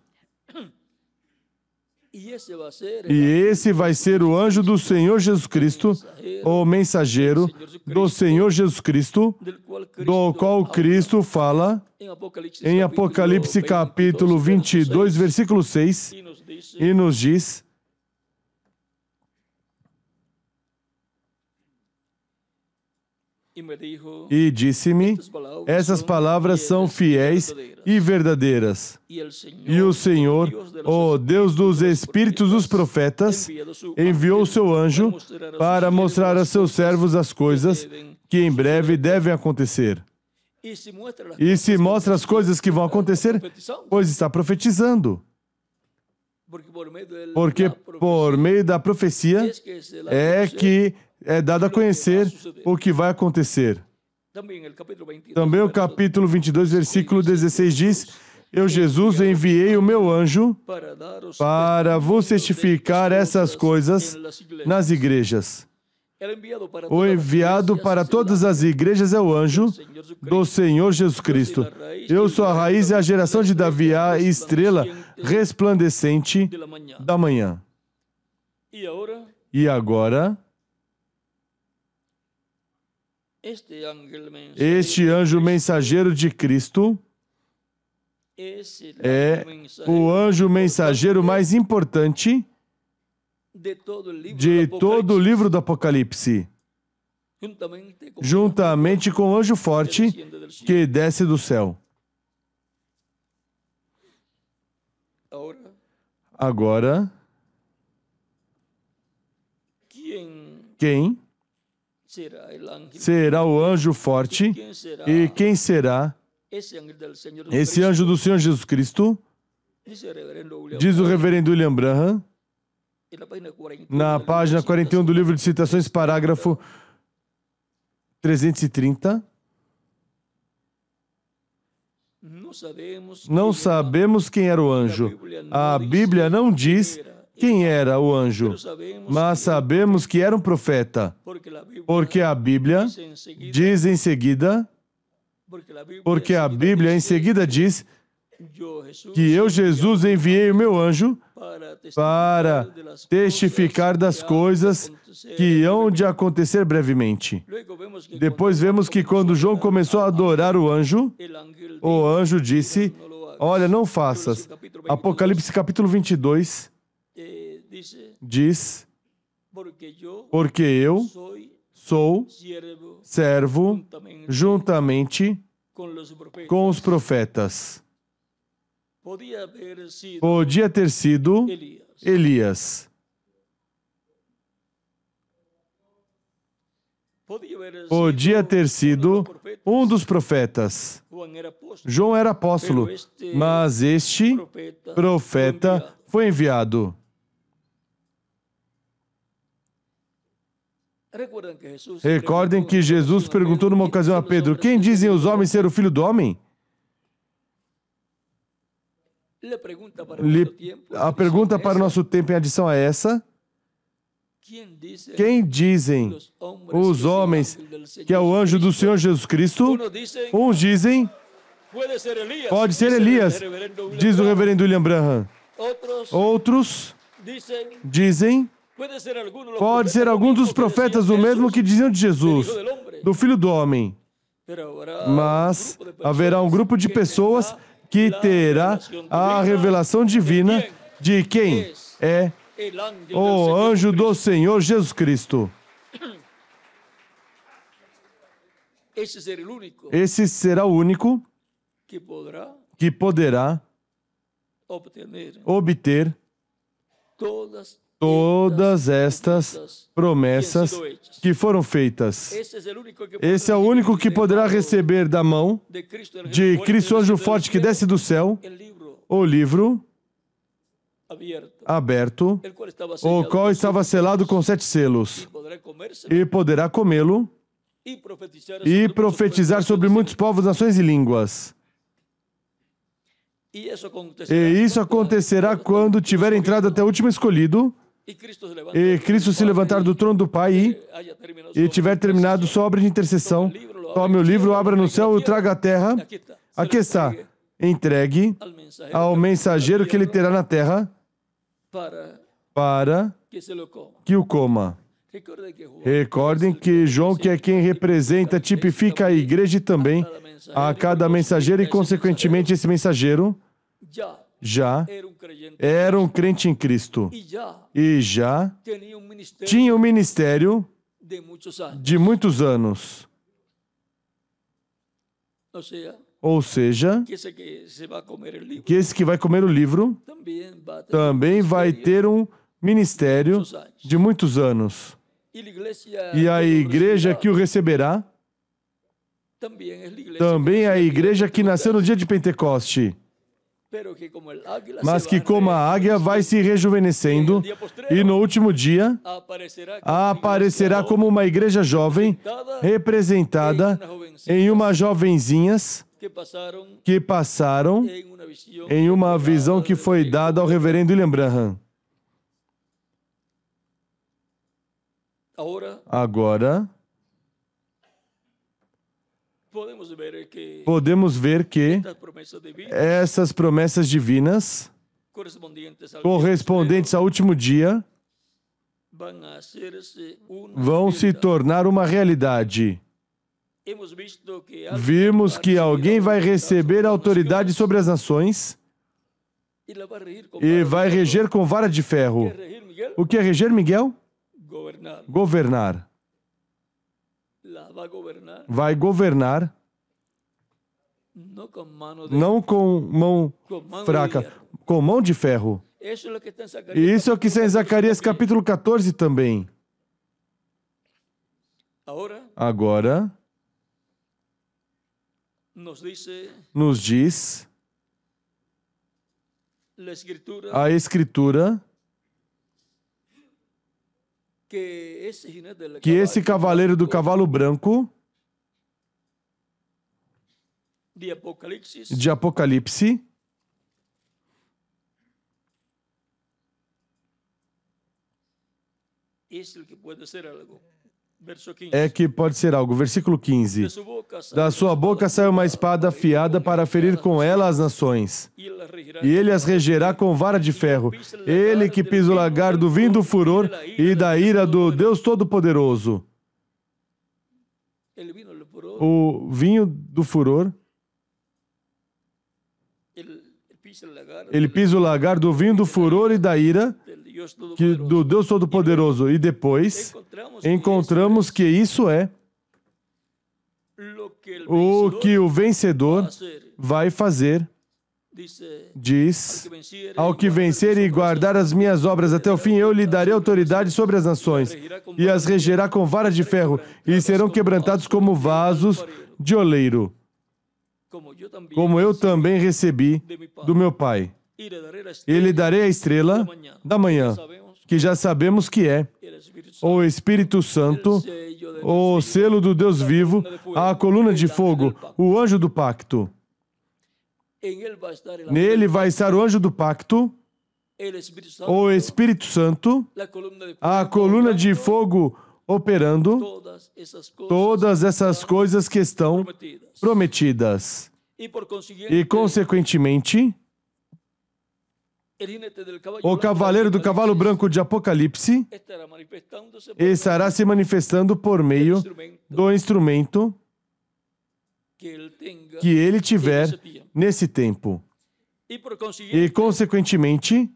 E esse vai ser o anjo do Senhor Jesus Cristo, o mensageiro do Senhor Jesus Cristo, do qual Cristo fala em Apocalipse capítulo 22, versículo 6, e nos diz: e disse-me, essas palavras são fiéis e verdadeiras. E o Senhor, o Deus dos espíritos dos profetas, enviou o seu anjo para mostrar a seus servos as coisas que em breve devem acontecer. E se mostra as coisas que vão acontecer, pois está profetizando. Porque por meio da profecia é que é dado a conhecer o que vai acontecer. Também o capítulo 22, versículo 16 diz: eu, Jesus, enviei o meu anjo para vos testificar essas coisas nas igrejas. O enviado para todas as igrejas é o anjo do Senhor Jesus Cristo. Eu sou a raiz e a geração de Davi, a estrela resplandecente da manhã. E agora, este anjo mensageiro de Cristo é o anjo mensageiro mais importante de todo o livro do Apocalipse, juntamente com o anjo forte que desce do céu. Agora, quem será o anjo forte e quem será esse anjo do Senhor Jesus Cristo? Diz o reverendo William Branham, na página 41 do livro de Citações, parágrafo 330. Não sabemos quem era o anjo. A Bíblia não diz quem era o anjo, mas sabemos que era um profeta, porque a Bíblia diz em seguida, diz que eu, Jesus, enviei o meu anjo para testificar das coisas que hão de acontecer brevemente. Depois vemos que quando João começou a adorar o anjo disse, olha, não faças. Apocalipse capítulo 22 diz, porque eu sou servo juntamente com os profetas. Podia ter sido Elias. Podia ter sido um dos profetas. João era apóstolo, mas este profeta foi enviado. Recordem que Jesus perguntou numa ocasião a Pedro, quem dizem os homens ser o Filho do Homem? A pergunta para o nosso tempo em adição a essa, quem dizem os homens que é o anjo do Senhor Jesus Cristo? Uns dizem, pode ser Elias, diz o reverendo William Branham. Outros dizem, pode ser algum dos profetas, o mesmo que diziam de Jesus, do Filho do Homem. Mas haverá um grupo de pessoas que terá a revelação divina de quem é o anjo do Senhor Jesus Cristo. Esse será o único que poderá obter todas estas promessas que foram feitas. Esse é o único que poderá receber da mão de Cristo, anjo forte que desce do céu, o livro aberto, o qual estava selado com 7 selos, e poderá comê-lo e profetizar sobre muitos povos, nações e línguas. E isso acontecerá quando tiver entrado até o último escolhido, e Cristo se levantar do trono do Pai e tiver terminado sua obra de intercessão, tome o livro, abra no céu e o traga à terra. Aqui está, entregue ao mensageiro que ele terá na terra para que o coma. Recordem que João, que é quem representa, tipifica a igreja e também a cada mensageiro e, consequentemente, esse mensageiro já era um crente em Cristo e já tinha um ministério de muitos anos. Ou seja, que esse que vai comer o livro também vai ter um ministério de muitos anos. E a igreja que o receberá também é a igreja que nasceu no dia de Pentecoste. Mas que, como a águia, vai se rejuvenescendo e no último dia aparecerá como uma igreja jovem representada em umas jovenzinhas que passaram em uma visão que foi dada ao reverendo William Branham. Agora, podemos ver que essas promessas divinas, correspondentes ao último dia, vão se tornar uma realidade. Vimos que alguém vai receber autoridade sobre as nações e vai reger com vara de ferro. O que é reger, Miguel? Governar. Vai governar, não com mão fraca, com mão de ferro. E isso é o que está em Zacarias capítulo 14 também. Agora, nos diz a Escritura que esse cavaleiro do cavalo branco de Apocalipse é que pode ser algo. Versículo 15. Da sua boca sai uma espada afiada para ferir com ela as nações, e ele as regerá com vara de ferro. Ele que pisa o lagar do vinho do furor e da ira do Deus Todo-Poderoso. O vinho do furor, ele pisa o lagar do vinho do furor e da ira do Deus Todo-Poderoso. E depois encontramos que isso é o que o vencedor vai fazer. Diz: ao que vencer e guardar as minhas obras até o fim, eu lhe darei autoridade sobre as nações, e as regerá com vara de ferro, e serão quebrantados como vasos de oleiro, como eu também recebi do meu Pai. E lhe darei a estrela da manhã, que já sabemos que é o Espírito Santo, o selo do Deus vivo, a coluna de fogo, o anjo do pacto. Nele vai estar o anjo do pacto, o Espírito Santo, a coluna de fogo operando todas essas coisas que estão prometidas. E, consequentemente, o cavaleiro do cavalo branco de Apocalipse estará se manifestando por meio do instrumento que ele tiver nesse tempo. E, consequentemente,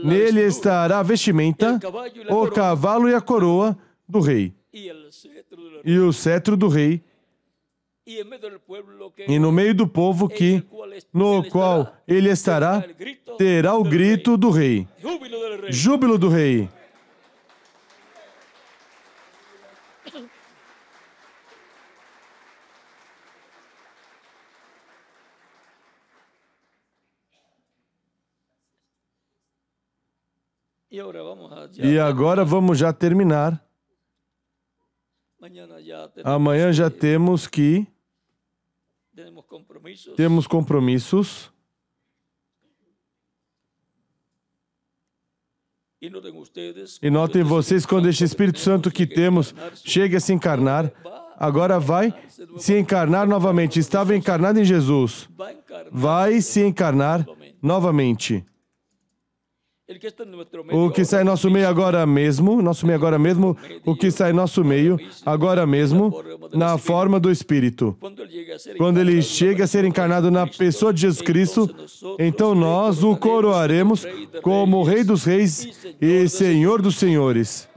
nele estará a vestimenta, o cavalo e a coroa do rei, e o cetro do rei, e no meio do povo no qual ele estará, terá o grito do rei. Júbilo do rei. E agora vamos já terminar. Amanhã já temos compromissos. E notem vocês, quando este Espírito Santo que temos chega a se encarnar, agora vai se encarnar novamente. Estava encarnado em Jesus. Vai se encarnar novamente. O que está em nosso meio agora mesmo, o que está em nosso meio agora mesmo, na forma do Espírito. Quando ele chega a ser encarnado na pessoa de Jesus Cristo, então nós o coroaremos como Rei dos Reis e Senhor dos Senhores.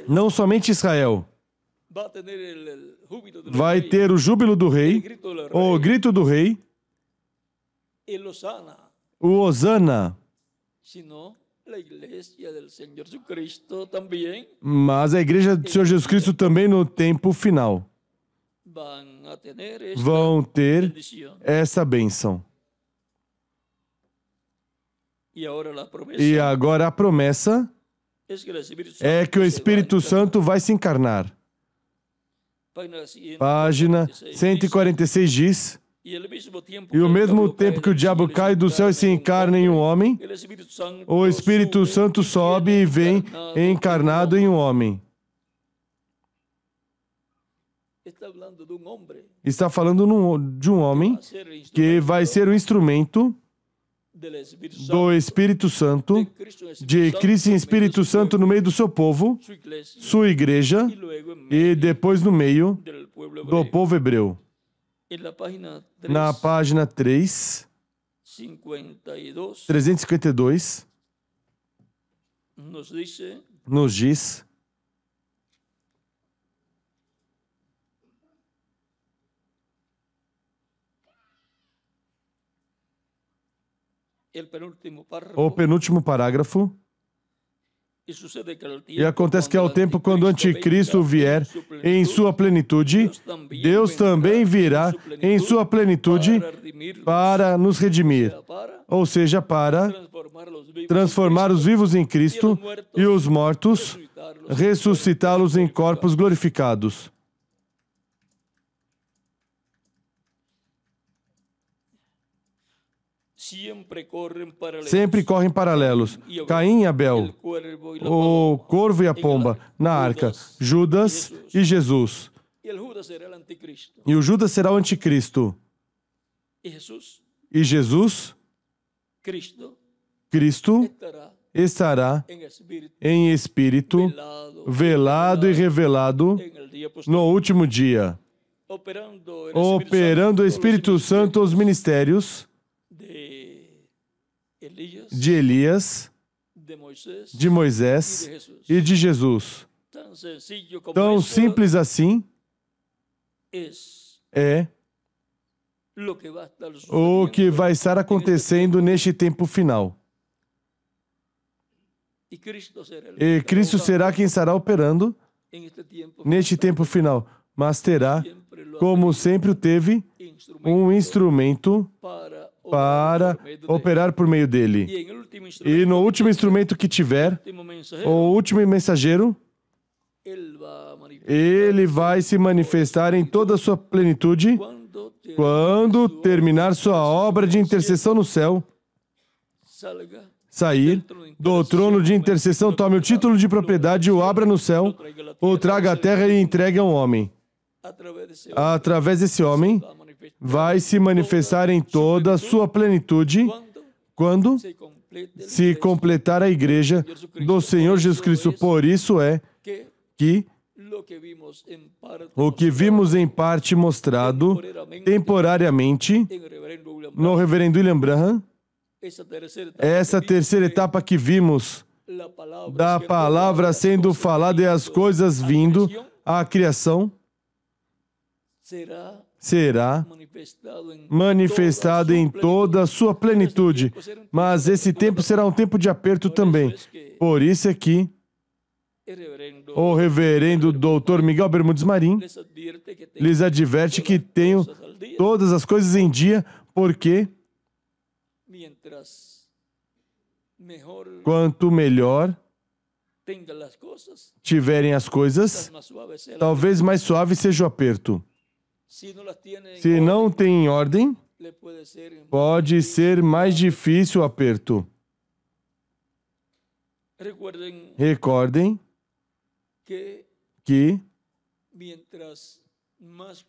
Não somente Israel vai ter o júbilo do rei, o grito do rei, o Hosana, mas a igreja do Senhor Jesus Cristo também no tempo final vão ter essa bênção. E agora a promessa é que o Espírito Santo vai se encarnar. Página 146 diz: e ao mesmo tempo que o diabo cai do céu e se encarna em um homem, o Espírito Santo sobe e vem encarnado em um homem. Está falando de um homem que vai ser o instrumento do Espírito Santo, de Cristo em Espírito Santo no meio do seu povo, sua igreja, e depois no meio do povo hebreu. Na página 352, nos diz: o penúltimo parágrafo. E acontece que ao tempo quando o anticristo vier em sua plenitude, Deus também virá em sua plenitude para nos redimir, ou seja, para transformar os vivos em Cristo e os mortos, ressuscitá-los em corpos glorificados. Sempre correm paralelos. Caim e Abel, o corvo e a pomba na arca, Judas e Jesus. E o Judas será o anticristo. E Jesus, Cristo, estará em espírito, velado e revelado no último dia, operando o Espírito Santo aos ministérios de Elias, de Moisés e de Jesus. Tão simples assim é o que vai estar acontecendo neste tempo final. E Cristo será quem estará operando neste tempo final, mas terá, como sempre o teve, um instrumento para operar por meio dele. E no último instrumento que tiver, o último mensageiro, ele vai se manifestar em toda a sua plenitude quando terminar sua obra de intercessão no céu, sair do trono de intercessão, tome o título de propriedade, o abra no céu, o traga à terra e entregue a um homem. Através desse homem, vai se manifestar em toda a sua plenitude quando se completar a igreja do Senhor Jesus Cristo. Por isso é que o que vimos em parte mostrado temporariamente no reverendo William Branham, essa terceira etapa que vimos da palavra sendo falada e as coisas vindo à criação, será manifestado em toda a sua plenitude. Mas esse tempo será um tempo de aperto também. Por isso é que o reverendo Dr. Miguel Bermudes Marim lhes adverte que tenham todas as coisas em dia, porque quanto melhor tiverem as coisas, talvez mais suave seja o aperto. Se não tem em ordem, pode ser mais difícil o aperto. Recordem que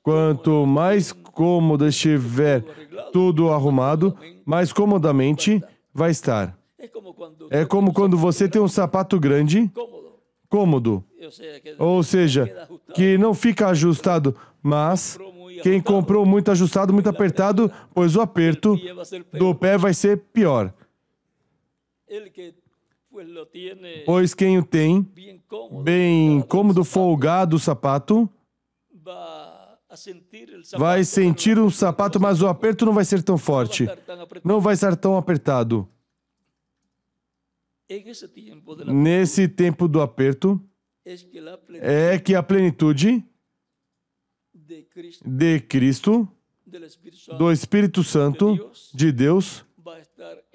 quanto mais cômodo estiver tudo arrumado, mais comodamente vai estar. É como quando você tem um sapato grande, cômodo, ou seja, que não fica ajustado, mas quem comprou muito ajustado, muito apertado, pois o aperto do pé vai ser pior. Pois quem o tem bem cômodo, folgado o sapato, vai sentir o sapato, mas o aperto não vai ser tão forte, não vai estar tão apertado. Nesse tempo do aperto, é que a plenitude de Cristo, do Espírito Santo, de Deus,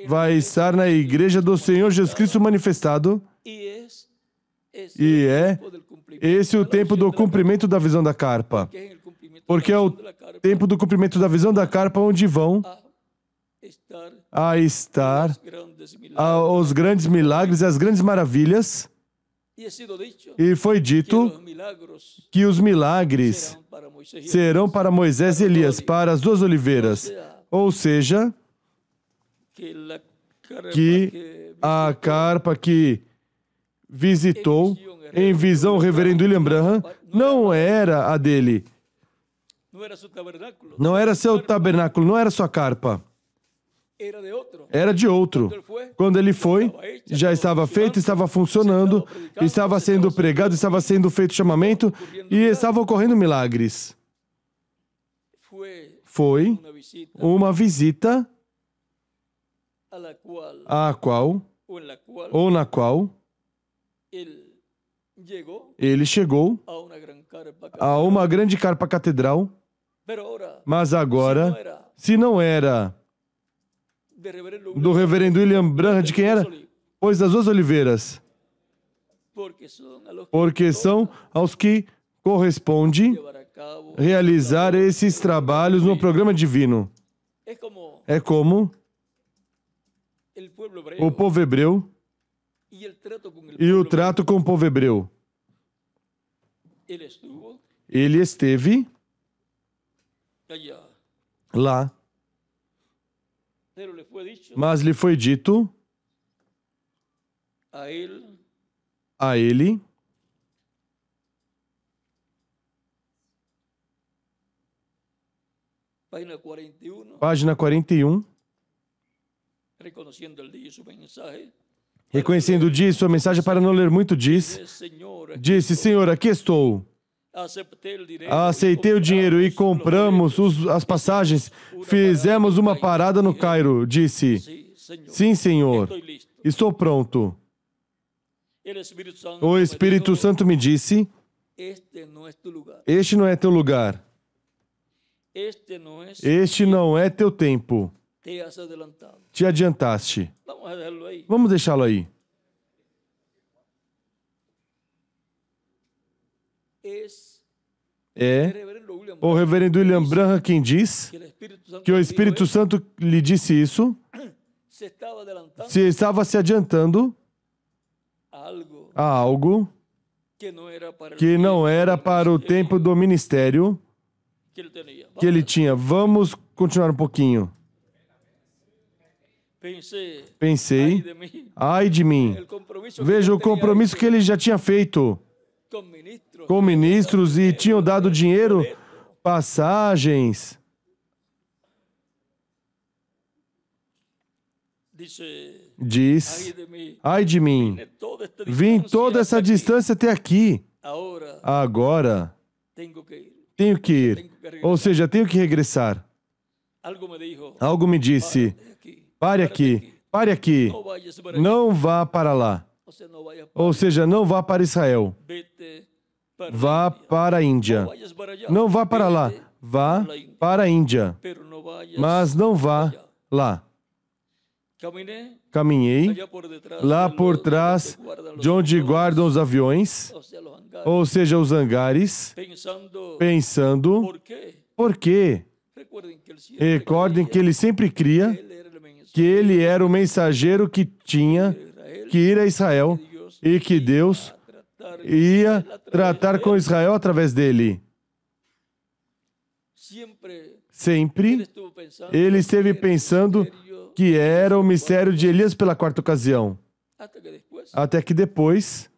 vai estar na igreja do Senhor Jesus Cristo manifestado, e é esse o tempo do cumprimento da visão da carpa, porque é o tempo do cumprimento da visão da carpa onde vão a estar os grandes milagres e as grandes maravilhas E foi dito que os milagres serão para Moisés e Elias, para as duas oliveiras. Ou seja, que a carpa que visitou em visão o reverendo William Branham não era a dele. Não era seu tabernáculo, não era sua carpa. Era de outro. Quando ele foi, já estava feito, estava funcionando, estava sendo pregado, estava sendo feito chamamento e estavam ocorrendo milagres. Foi uma visita a qual, ou na qual, ele chegou a uma grande carpa catedral, mas agora, se não era do reverendo William Branham, de quem era? Pois das duas oliveiras. Porque são aos que corresponde realizar esses trabalhos no programa divino. É como o povo hebreu e o trato com o povo hebreu. Ele esteve lá, mas lhe foi dito a ele página 41, reconhecendo o dia e sua mensagem para não ler muito, disse, Senhor, aqui estou. Aceitei o dinheiro e compramos as passagens, fizemos uma parada no Cairo. Disse, sim, Senhor, estou pronto. O Espírito Santo me disse, este não é teu lugar. Este não é teu tempo. Te adiantaste. Vamos deixá-lo aí. É o reverendo William Branham quem diz que o Espírito Santo lhe disse isso, se estava se adiantando a algo que não era para o tempo do ministério que ele tinha. Vamos continuar um pouquinho. Pensei, ai de mim. Veja o compromisso que ele já tinha feito com ministros e tinham dado dinheiro, passagens. Diz, ai de mim, vim toda essa distância até aqui. Agora, tenho que ir. Ou seja, tenho que regressar. Algo me disse, pare aqui, pare aqui. Não vá para lá. Ou seja, não vá para Israel. Vá para a Índia. Não vá para lá. Vá para a Índia. Mas não vá lá. Caminhei lá por trás de onde guardam os aviões, ou seja, os hangares, pensando, por quê? Recordem que ele sempre cria que ele era o mensageiro que tinha que ir a Israel e que Deus ia tratar com Israel através dele. Sempre ele esteve pensando que era o mistério de Elias pela quarta ocasião. Até que depois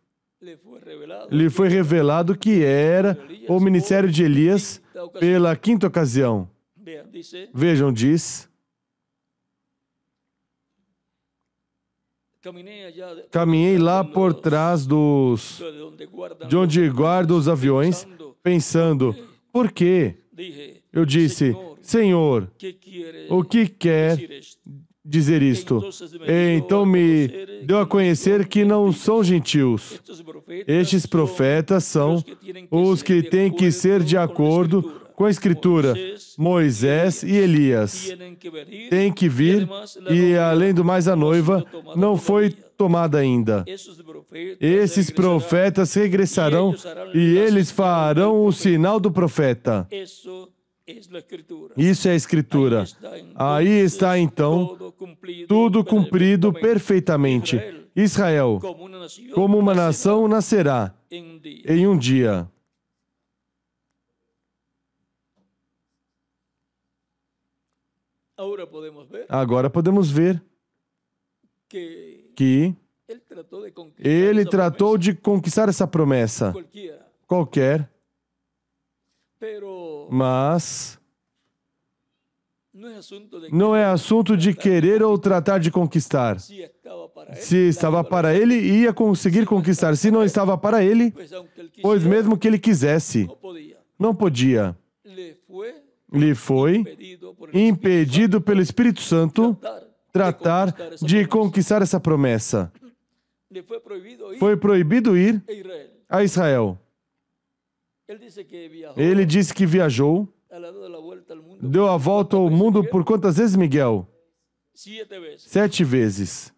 lhe foi revelado que era o ministério de Elias pela quinta ocasião. Vejam, diz, caminhei lá por trás de onde guardam os aviões, pensando, por quê? Eu disse, Senhor, o que quer dizer isto? Então me deu a conhecer que não são gentios. Estes profetas são os que têm que ser de acordo com a Escritura. Moisés e Elias têm que vir e, além do mais, a noiva não foi tomada ainda. Esses profetas regressarão e eles farão o sinal do profeta. Isso é a Escritura. Aí está, então, tudo cumprido perfeitamente. Israel, como uma nação, nascerá em um dia. Agora podemos ver que ele tratou de conquistar essa promessa, qualquer, mas não é assunto de querer ou tratar de conquistar. Se estava para ele, ia conseguir conquistar. Se não estava para ele, pois mesmo que ele quisesse, não podia. Lhe foi impedido pelo Espírito Santo tratar de conquistar essa promessa. Foi proibido ir a Israel. Ele disse que viajou, deu a volta ao mundo por quantas vezes, Miguel? 7 vezes.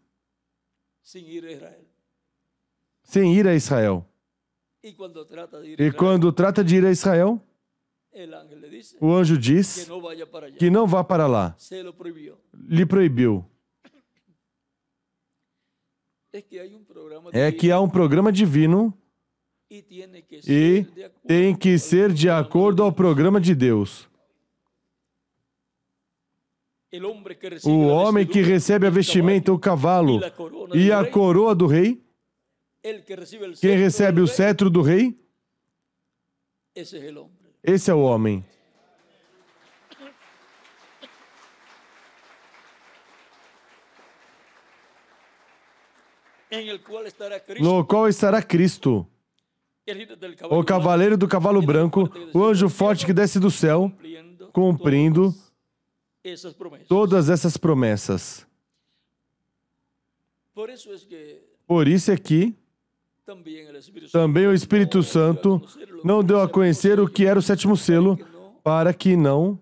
Sem ir a Israel. E quando trata de ir a Israel, o anjo diz que não vá para lá. Lhe proibiu. É que há um programa divino e tem que ser de acordo ao programa de Deus. O homem que recebe a vestimenta, o cavalo e a coroa do rei, quem recebe o cetro do rei, esse é o homem. No qual estará Cristo, o cavaleiro do cavalo branco, o anjo forte que desce do céu, cumprindo todas essas promessas. Por isso é que também o Espírito Santo não deu a conhecer o que era o 7º selo, para que não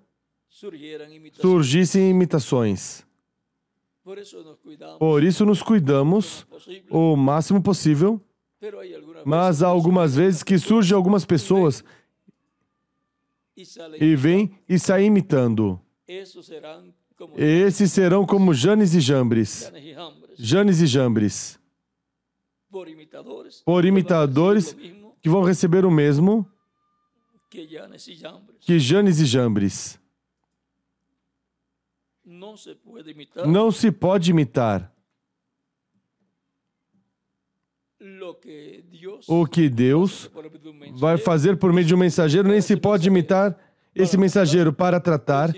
surgissem imitações. Por isso nos cuidamos o máximo possível, mas há algumas vezes que surgem algumas pessoas e vêm e saem imitando. Esses serão como Janes e Jambres. Janes e Jambres. Por imitadores que vão receber o mesmo que Janes e Jambres. Não se pode imitar o que Deus vai fazer por meio de um mensageiro, nem se pode imitar esse mensageiro para tratar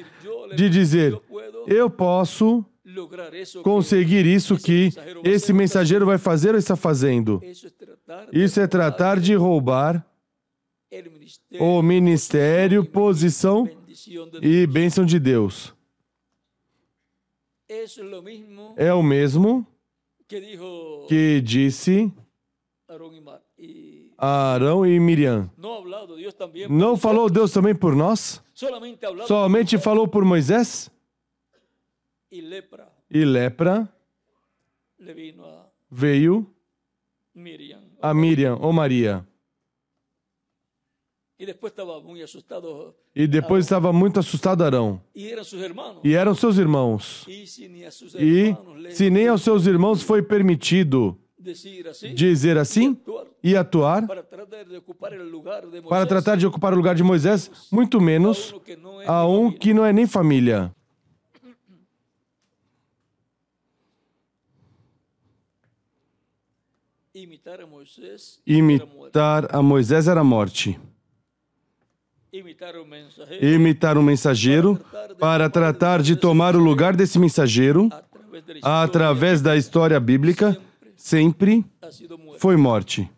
de dizer, eu posso conseguir isso que esse mensageiro vai fazer ou está fazendo. Isso é tratar de roubar o ministério, posição e bênção de Deus. É o mesmo que disse a Arão e Miriam. Não falou Deus também por nós? Somente falou por Moisés? E lepra veio a Miriam ou Maria. E depois estava muito assustado Arão. E eram seus irmãos. E se nem aos seus irmãos foi permitido dizer assim e atuar para tratar de ocupar o lugar de Moisés, muito menos a um que não é nem família. Imitar a Moisés era morte. Imitar um mensageiro para tratar de tomar o lugar desse mensageiro, através da história bíblica, sempre foi morte.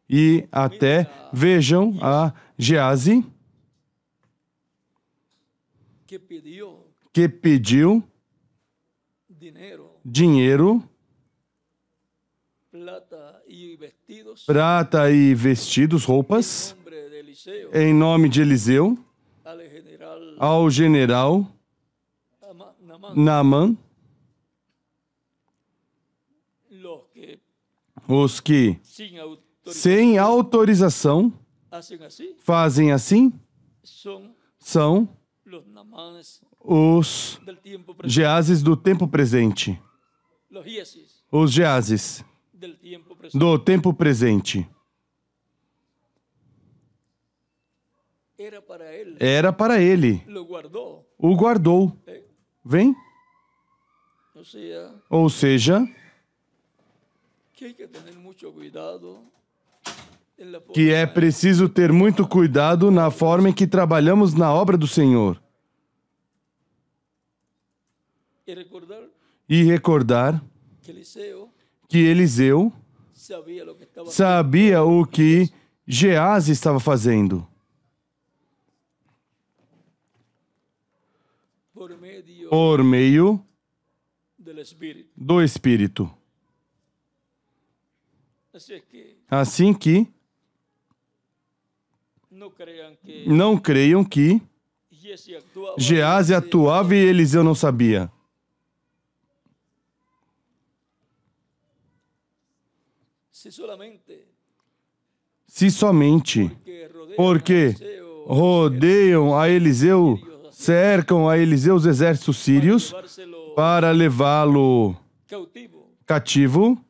E até, vejam, a Gease, que pediu dinheiro, prata e vestidos, roupas, em nome de Eliseu, ao general Naamã, os que, sem autorização, fazem assim, são os Geazes do tempo presente. Os Geazes do tempo presente. Era para ele. O guardou. Vem? Ou seja, que é preciso ter muito cuidado na forma em que trabalhamos na obra do Senhor. E recordar que Eliseu sabia o que Geazi estava fazendo. Por meio do Espírito. Assim que não creiam que Geazi atuava e Eliseu não sabia. Se somente porque rodeiam a Eliseu, cercam a Eliseu os exércitos sírios para levá-lo cativo,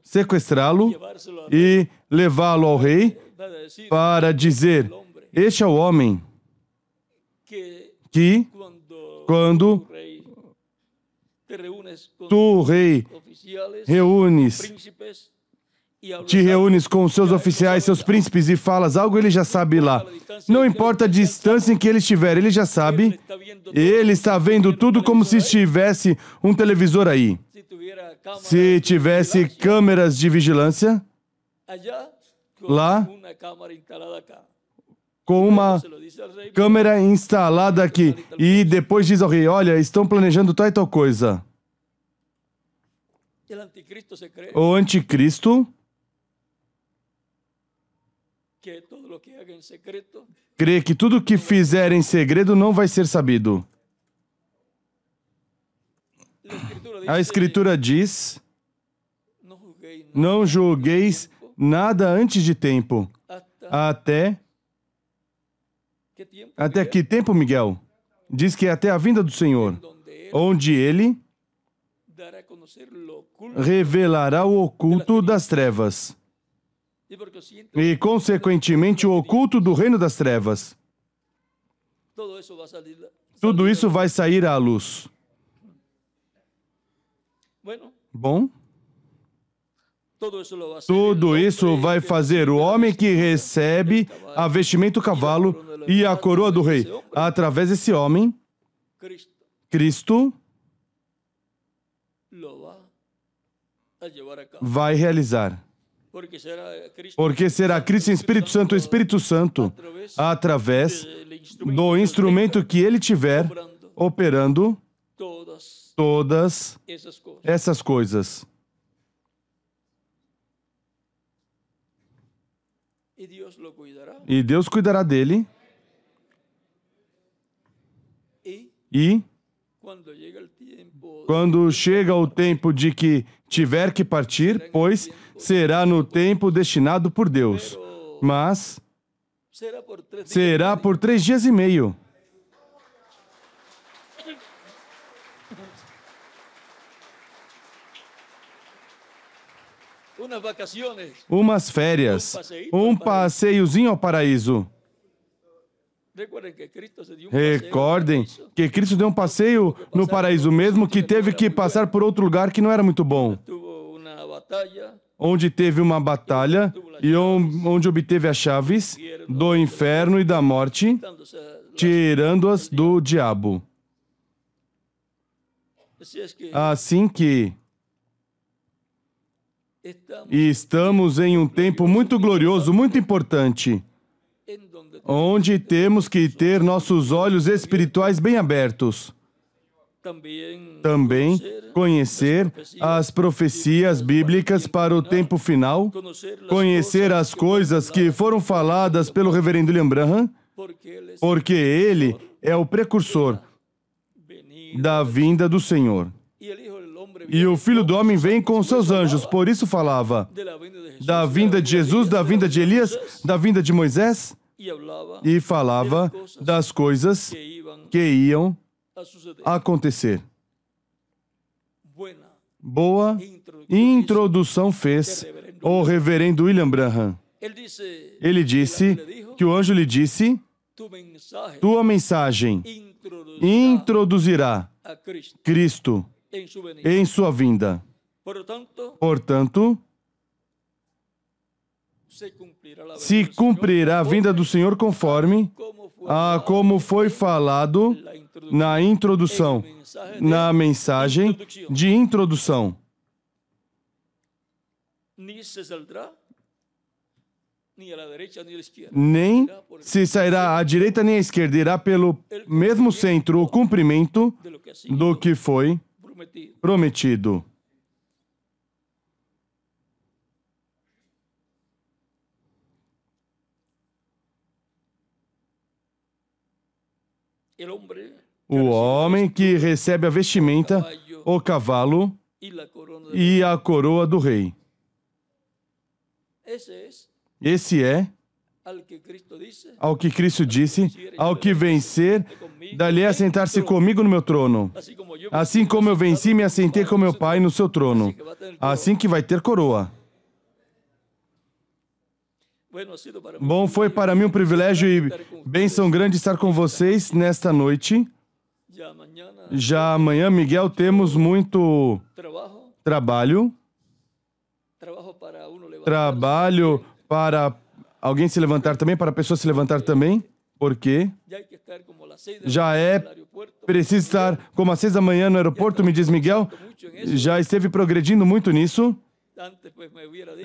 sequestrá-lo e levá-lo ao rei para dizer: este é o homem que, quando tu, rei, te reúnes com os seus oficiais, seus príncipes e falas algo, ele já sabe lá. Não importa a distância em que ele estiver, ele já sabe. Ele está vendo tudo como se estivesse um televisor aí. Se tivesse câmeras de vigilância lá, com uma câmera instalada aqui, e depois diz ao rei: olha, estão planejando tal e tal coisa. O anticristo crê que tudo que fizer em segredo não vai ser sabido. A Escritura diz: não julgueis nada antes de tempo. Até que tempo, Miguel? Diz que até a vinda do Senhor, onde Ele revelará o oculto das trevas e, consequentemente, o oculto do reino das trevas. Tudo isso vai sair à luz. Bom? Tudo isso vai fazer o homem que recebe a vestimenta do cavalo e a coroa do rei. Através desse homem, Cristo vai realizar. Porque será Cristo em Espírito Santo, o Espírito Santo, através do instrumento que ele tiver, operando todas essas coisas. E Deus cuidará dele. E quando chega o tempo de que tiver que partir, pois será no tempo destinado por Deus. Mas será por 3 dias e meio. Umas férias, um passeiozinho ao paraíso. Recordem que Cristo deu um passeio no paraíso, mesmo que teve que passar por outro lugar que não era muito bom. Onde teve uma batalha e onde obteve as chaves do inferno e da morte, tirando-as do diabo. Assim que estamos em um tempo muito glorioso, muito importante, onde temos que ter nossos olhos espirituais bem abertos. Também conhecer as profecias bíblicas para o tempo final, conhecer as coisas que foram faladas pelo reverendo William Branham, porque ele é o precursor da vinda do Senhor. E o Filho do Homem vem com seus anjos, por isso falava da vinda de Jesus, da vinda de Elias, da vinda de Moisés. e falava das coisas que iam acontecer. Boa introdução fez o reverendo William Branham. Ele disse que o anjo lhe disse: tua mensagem introduzirá Cristo em sua vinda. Portanto, se cumprirá a vinda do Senhor conforme a como foi falado na introdução, na mensagem de introdução. Nem se sairá à direita nem à esquerda, irá pelo mesmo centro o cumprimento do que foi prometido. O homem que recebe a vestimenta, o cavalo e a coroa do rei. Esse é ao que Cristo disse: ao que vencer, dali a sentar-se comigo no meu trono. Assim como eu venci, me assentei com meu Pai no seu trono. Assim que vai ter coroa. Bom, foi para mim um privilégio e bênção grande estar com vocês nesta noite. Já amanhã, Miguel, temos muito trabalho. Trabalho para alguém se levantar também, para a pessoa se levantar também, porque já preciso estar como às 6 da manhã no aeroporto, me diz Miguel. Já esteve progredindo muito nisso.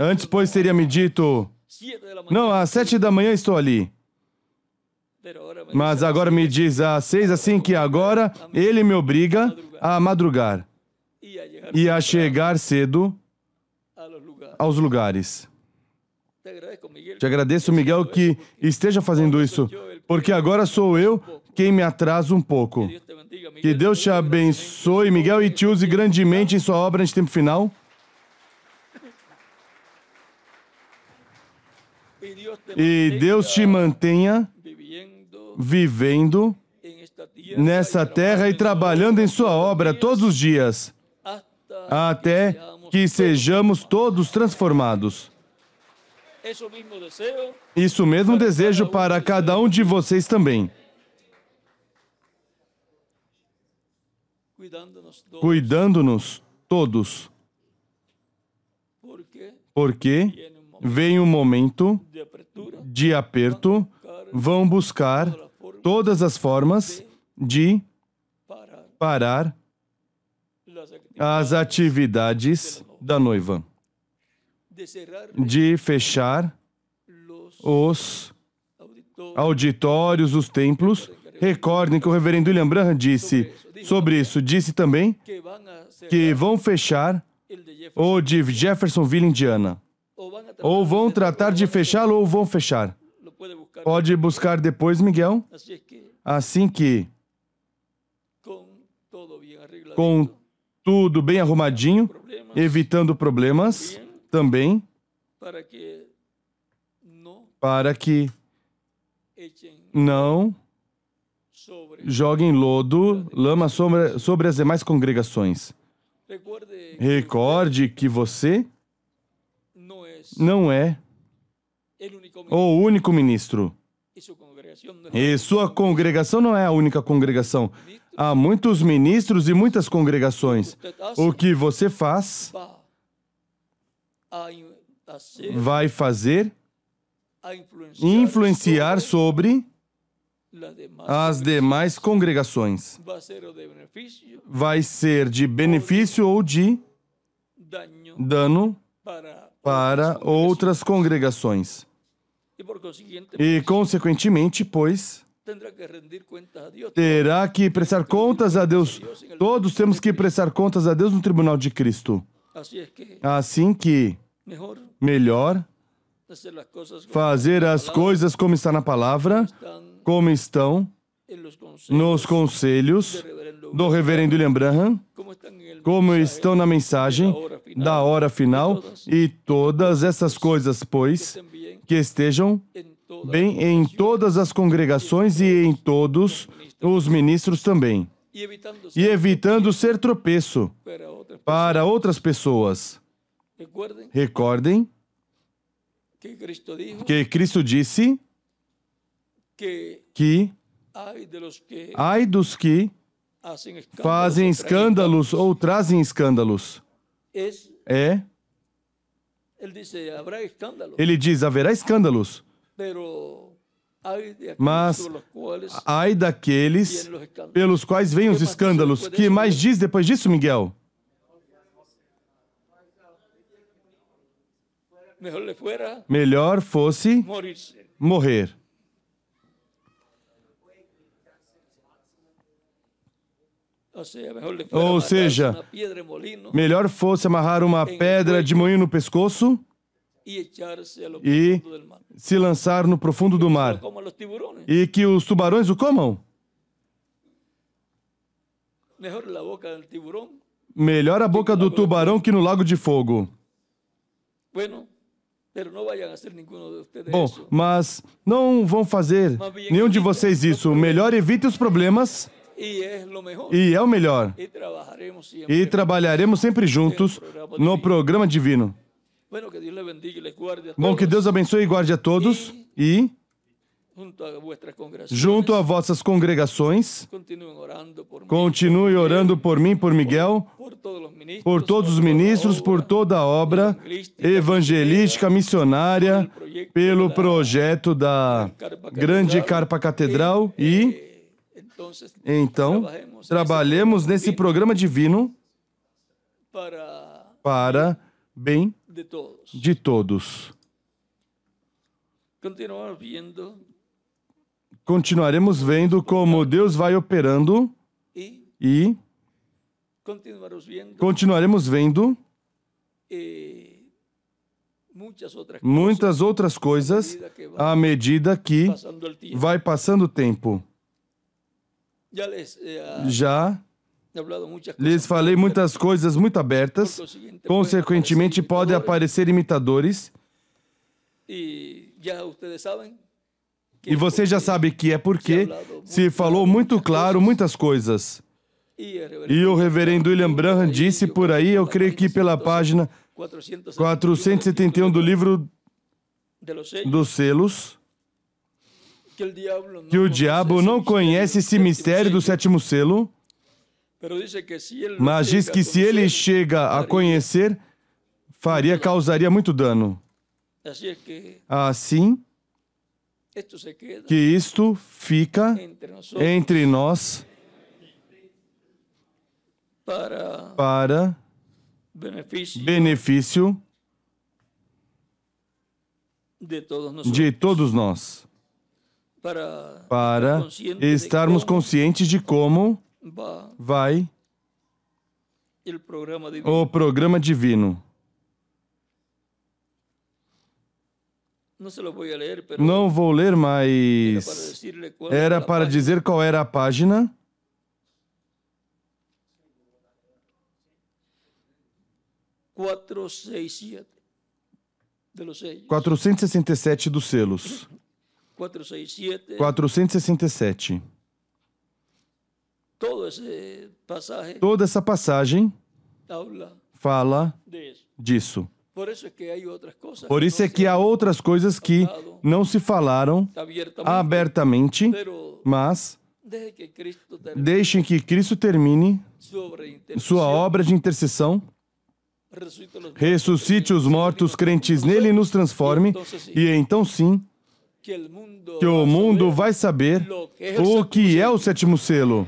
Antes, pois, teria me dito: não, às 7 da manhã estou ali. Mas agora me diz às 6, assim que agora ele me obriga a madrugar e a chegar cedo aos lugares. Te agradeço, Miguel, que esteja fazendo isso, porque agora sou eu quem me atraso um pouco. Que Deus te abençoe, Miguel, e te use grandemente em sua obra de tempo final. E Deus te mantenha vivendo nessa terra e trabalhando em sua obra todos os dias, até que sejamos todos transformados. Isso mesmo desejo para cada um de vocês também. Cuidando-nos todos. Porque vem um momento de aperto, vão buscar todas as formas de parar as atividades da noiva, de fechar os auditórios, os templos. Recordem que o reverendo William Branham disse sobre isso. Disse também que vão fechar o de Jeffersonville, Indiana. Ou vão tratar de fechá-lo ou vão fechar. Pode buscar depois, Miguel. Assim que, com tudo bem arrumadinho, evitando problemas também, para que não joguem lodo, lama sobre as demais congregações. Recorde que você não é o único ministro. E sua congregação não é a única congregação. Há muitos ministros e muitas congregações. O que você faz vai fazer influenciar sobre as demais congregações. Vai ser de benefício ou de dano para outras congregações. E, consequentemente, pois, terá que prestar contas a Deus. Todos temos que prestar contas a Deus no tribunal de Cristo. Assim que, melhor fazer as coisas como está na palavra, como estão nos conselhos do reverendo William Branham, como estão na mensagem da hora final, e todas essas coisas, pois, que estejam bem em todas as congregações e em todos os ministros também, e evitando ser tropeço para outras pessoas. Recordem que Cristo disse que ai dos que fazem escândalos ou trazem escândalos. Ele diz, haverá escândalos, mas ai daqueles pelos quais vêm os escândalos. Que mais diz depois disso, Miguel? Melhor fosse morrer. Ou seja, melhor fosse amarrar uma pedra de moinho no pescoço e se lançar no profundo do mar. E que os tubarões o comam. Melhor a boca do tubarão que no lago de fogo. Bom, mas não vão fazer nenhum de vocês isso. Melhor evite os problemas. E é o melhor. E trabalharemos sempre juntos no programa divino. Bom, que Deus abençoe e guarde a todos. E, junto a vossas congregações, continue orando por mim, por Miguel, por todos os ministros, por toda a obra evangelística, missionária, pelo projeto da Grande Carpa Catedral e... Então, trabalhemos nesse programa divino para bem de todos. Continuaremos vendo como Deus vai operando e continuaremos vendo muitas outras coisas à medida que vai passando o tempo. Já lhes falei muitas coisas muito abertas, consequentemente podem aparecer imitadores. E você já sabe que é porque se falou muito claro muitas coisas. E o reverendo William Branham disse por aí, eu creio que pela página 471 do livro dos selos, que o diabo não conhece esse mistério do sétimo selo, mas diz que se ele chega a conhecer, causaria muito dano. Assim, que isto fica entre nós para benefício de todos nós. Para estarmos conscientes de como vai o programa divino. Não vou ler, mas era para dizer qual era a página. (467) 467 dos selos. 467. Toda essa passagem fala disso. Por isso é que há outras coisas que não se falaram abertamente, mas deixem que Cristo termine sua obra de intercessão, ressuscite os mortos crentes nele e nos transforme, e então sim, que o mundo vai saber o que é o sétimo selo.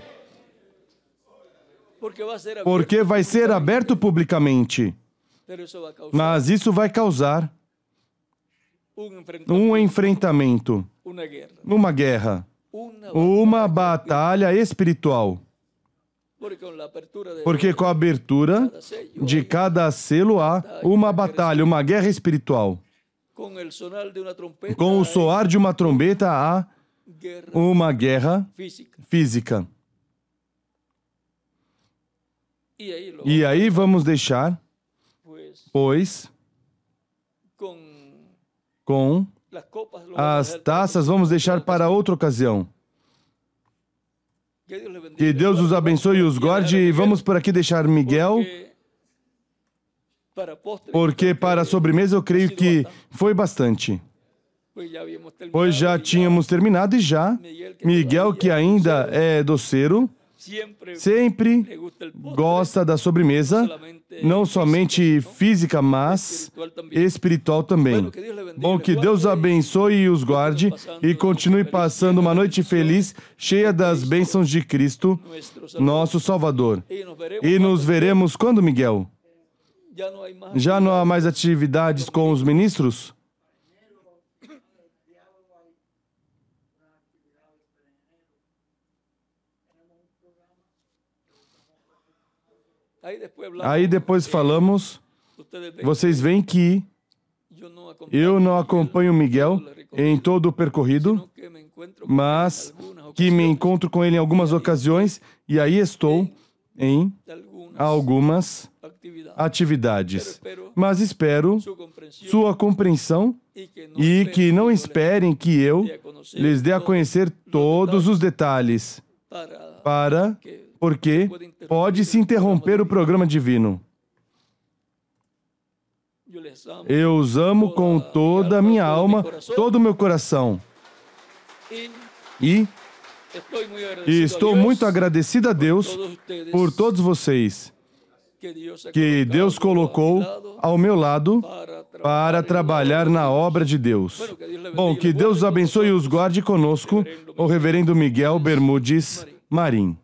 Porque vai ser aberto publicamente. Mas isso vai causar um enfrentamento, uma guerra, uma batalha espiritual. Porque com a abertura de cada selo há uma batalha, uma guerra espiritual. Com o soar de uma trombeta há uma guerra física. E aí vamos deixar, pois, com As taças vamos deixar para outra ocasião. Que Deus os abençoe e os guarde. E vamos por aqui deixar Miguel, porque para a sobremesa eu creio que foi bastante. Pois já tínhamos terminado e já Miguel, que ainda é doceiro, sempre gosta da sobremesa, não somente física, mas espiritual também. Bom, que Deus abençoe e os guarde e continue passando uma noite feliz, cheia das bênçãos de Cristo, nosso Salvador. E nos veremos quando, Miguel? Já não há mais atividades com os ministros? Aí depois falamos, vocês veem que eu não acompanho Miguel em todo o percorrido, mas que me encontro com ele em algumas ocasiões e aí estou em algumas atividades. Mas espero sua compreensão e que não esperem que eu lhes dê a conhecer todos os detalhes, porque pode se interromper o programa divino. Eu os amo com toda a minha alma, todo o meu coração. E estou muito agradecido a Deus por todos vocês que Deus colocou ao meu lado para trabalhar na obra de Deus. Bom, que Deus os abençoe e os guarde conosco, o Reverendo Miguel Bermudes Marim.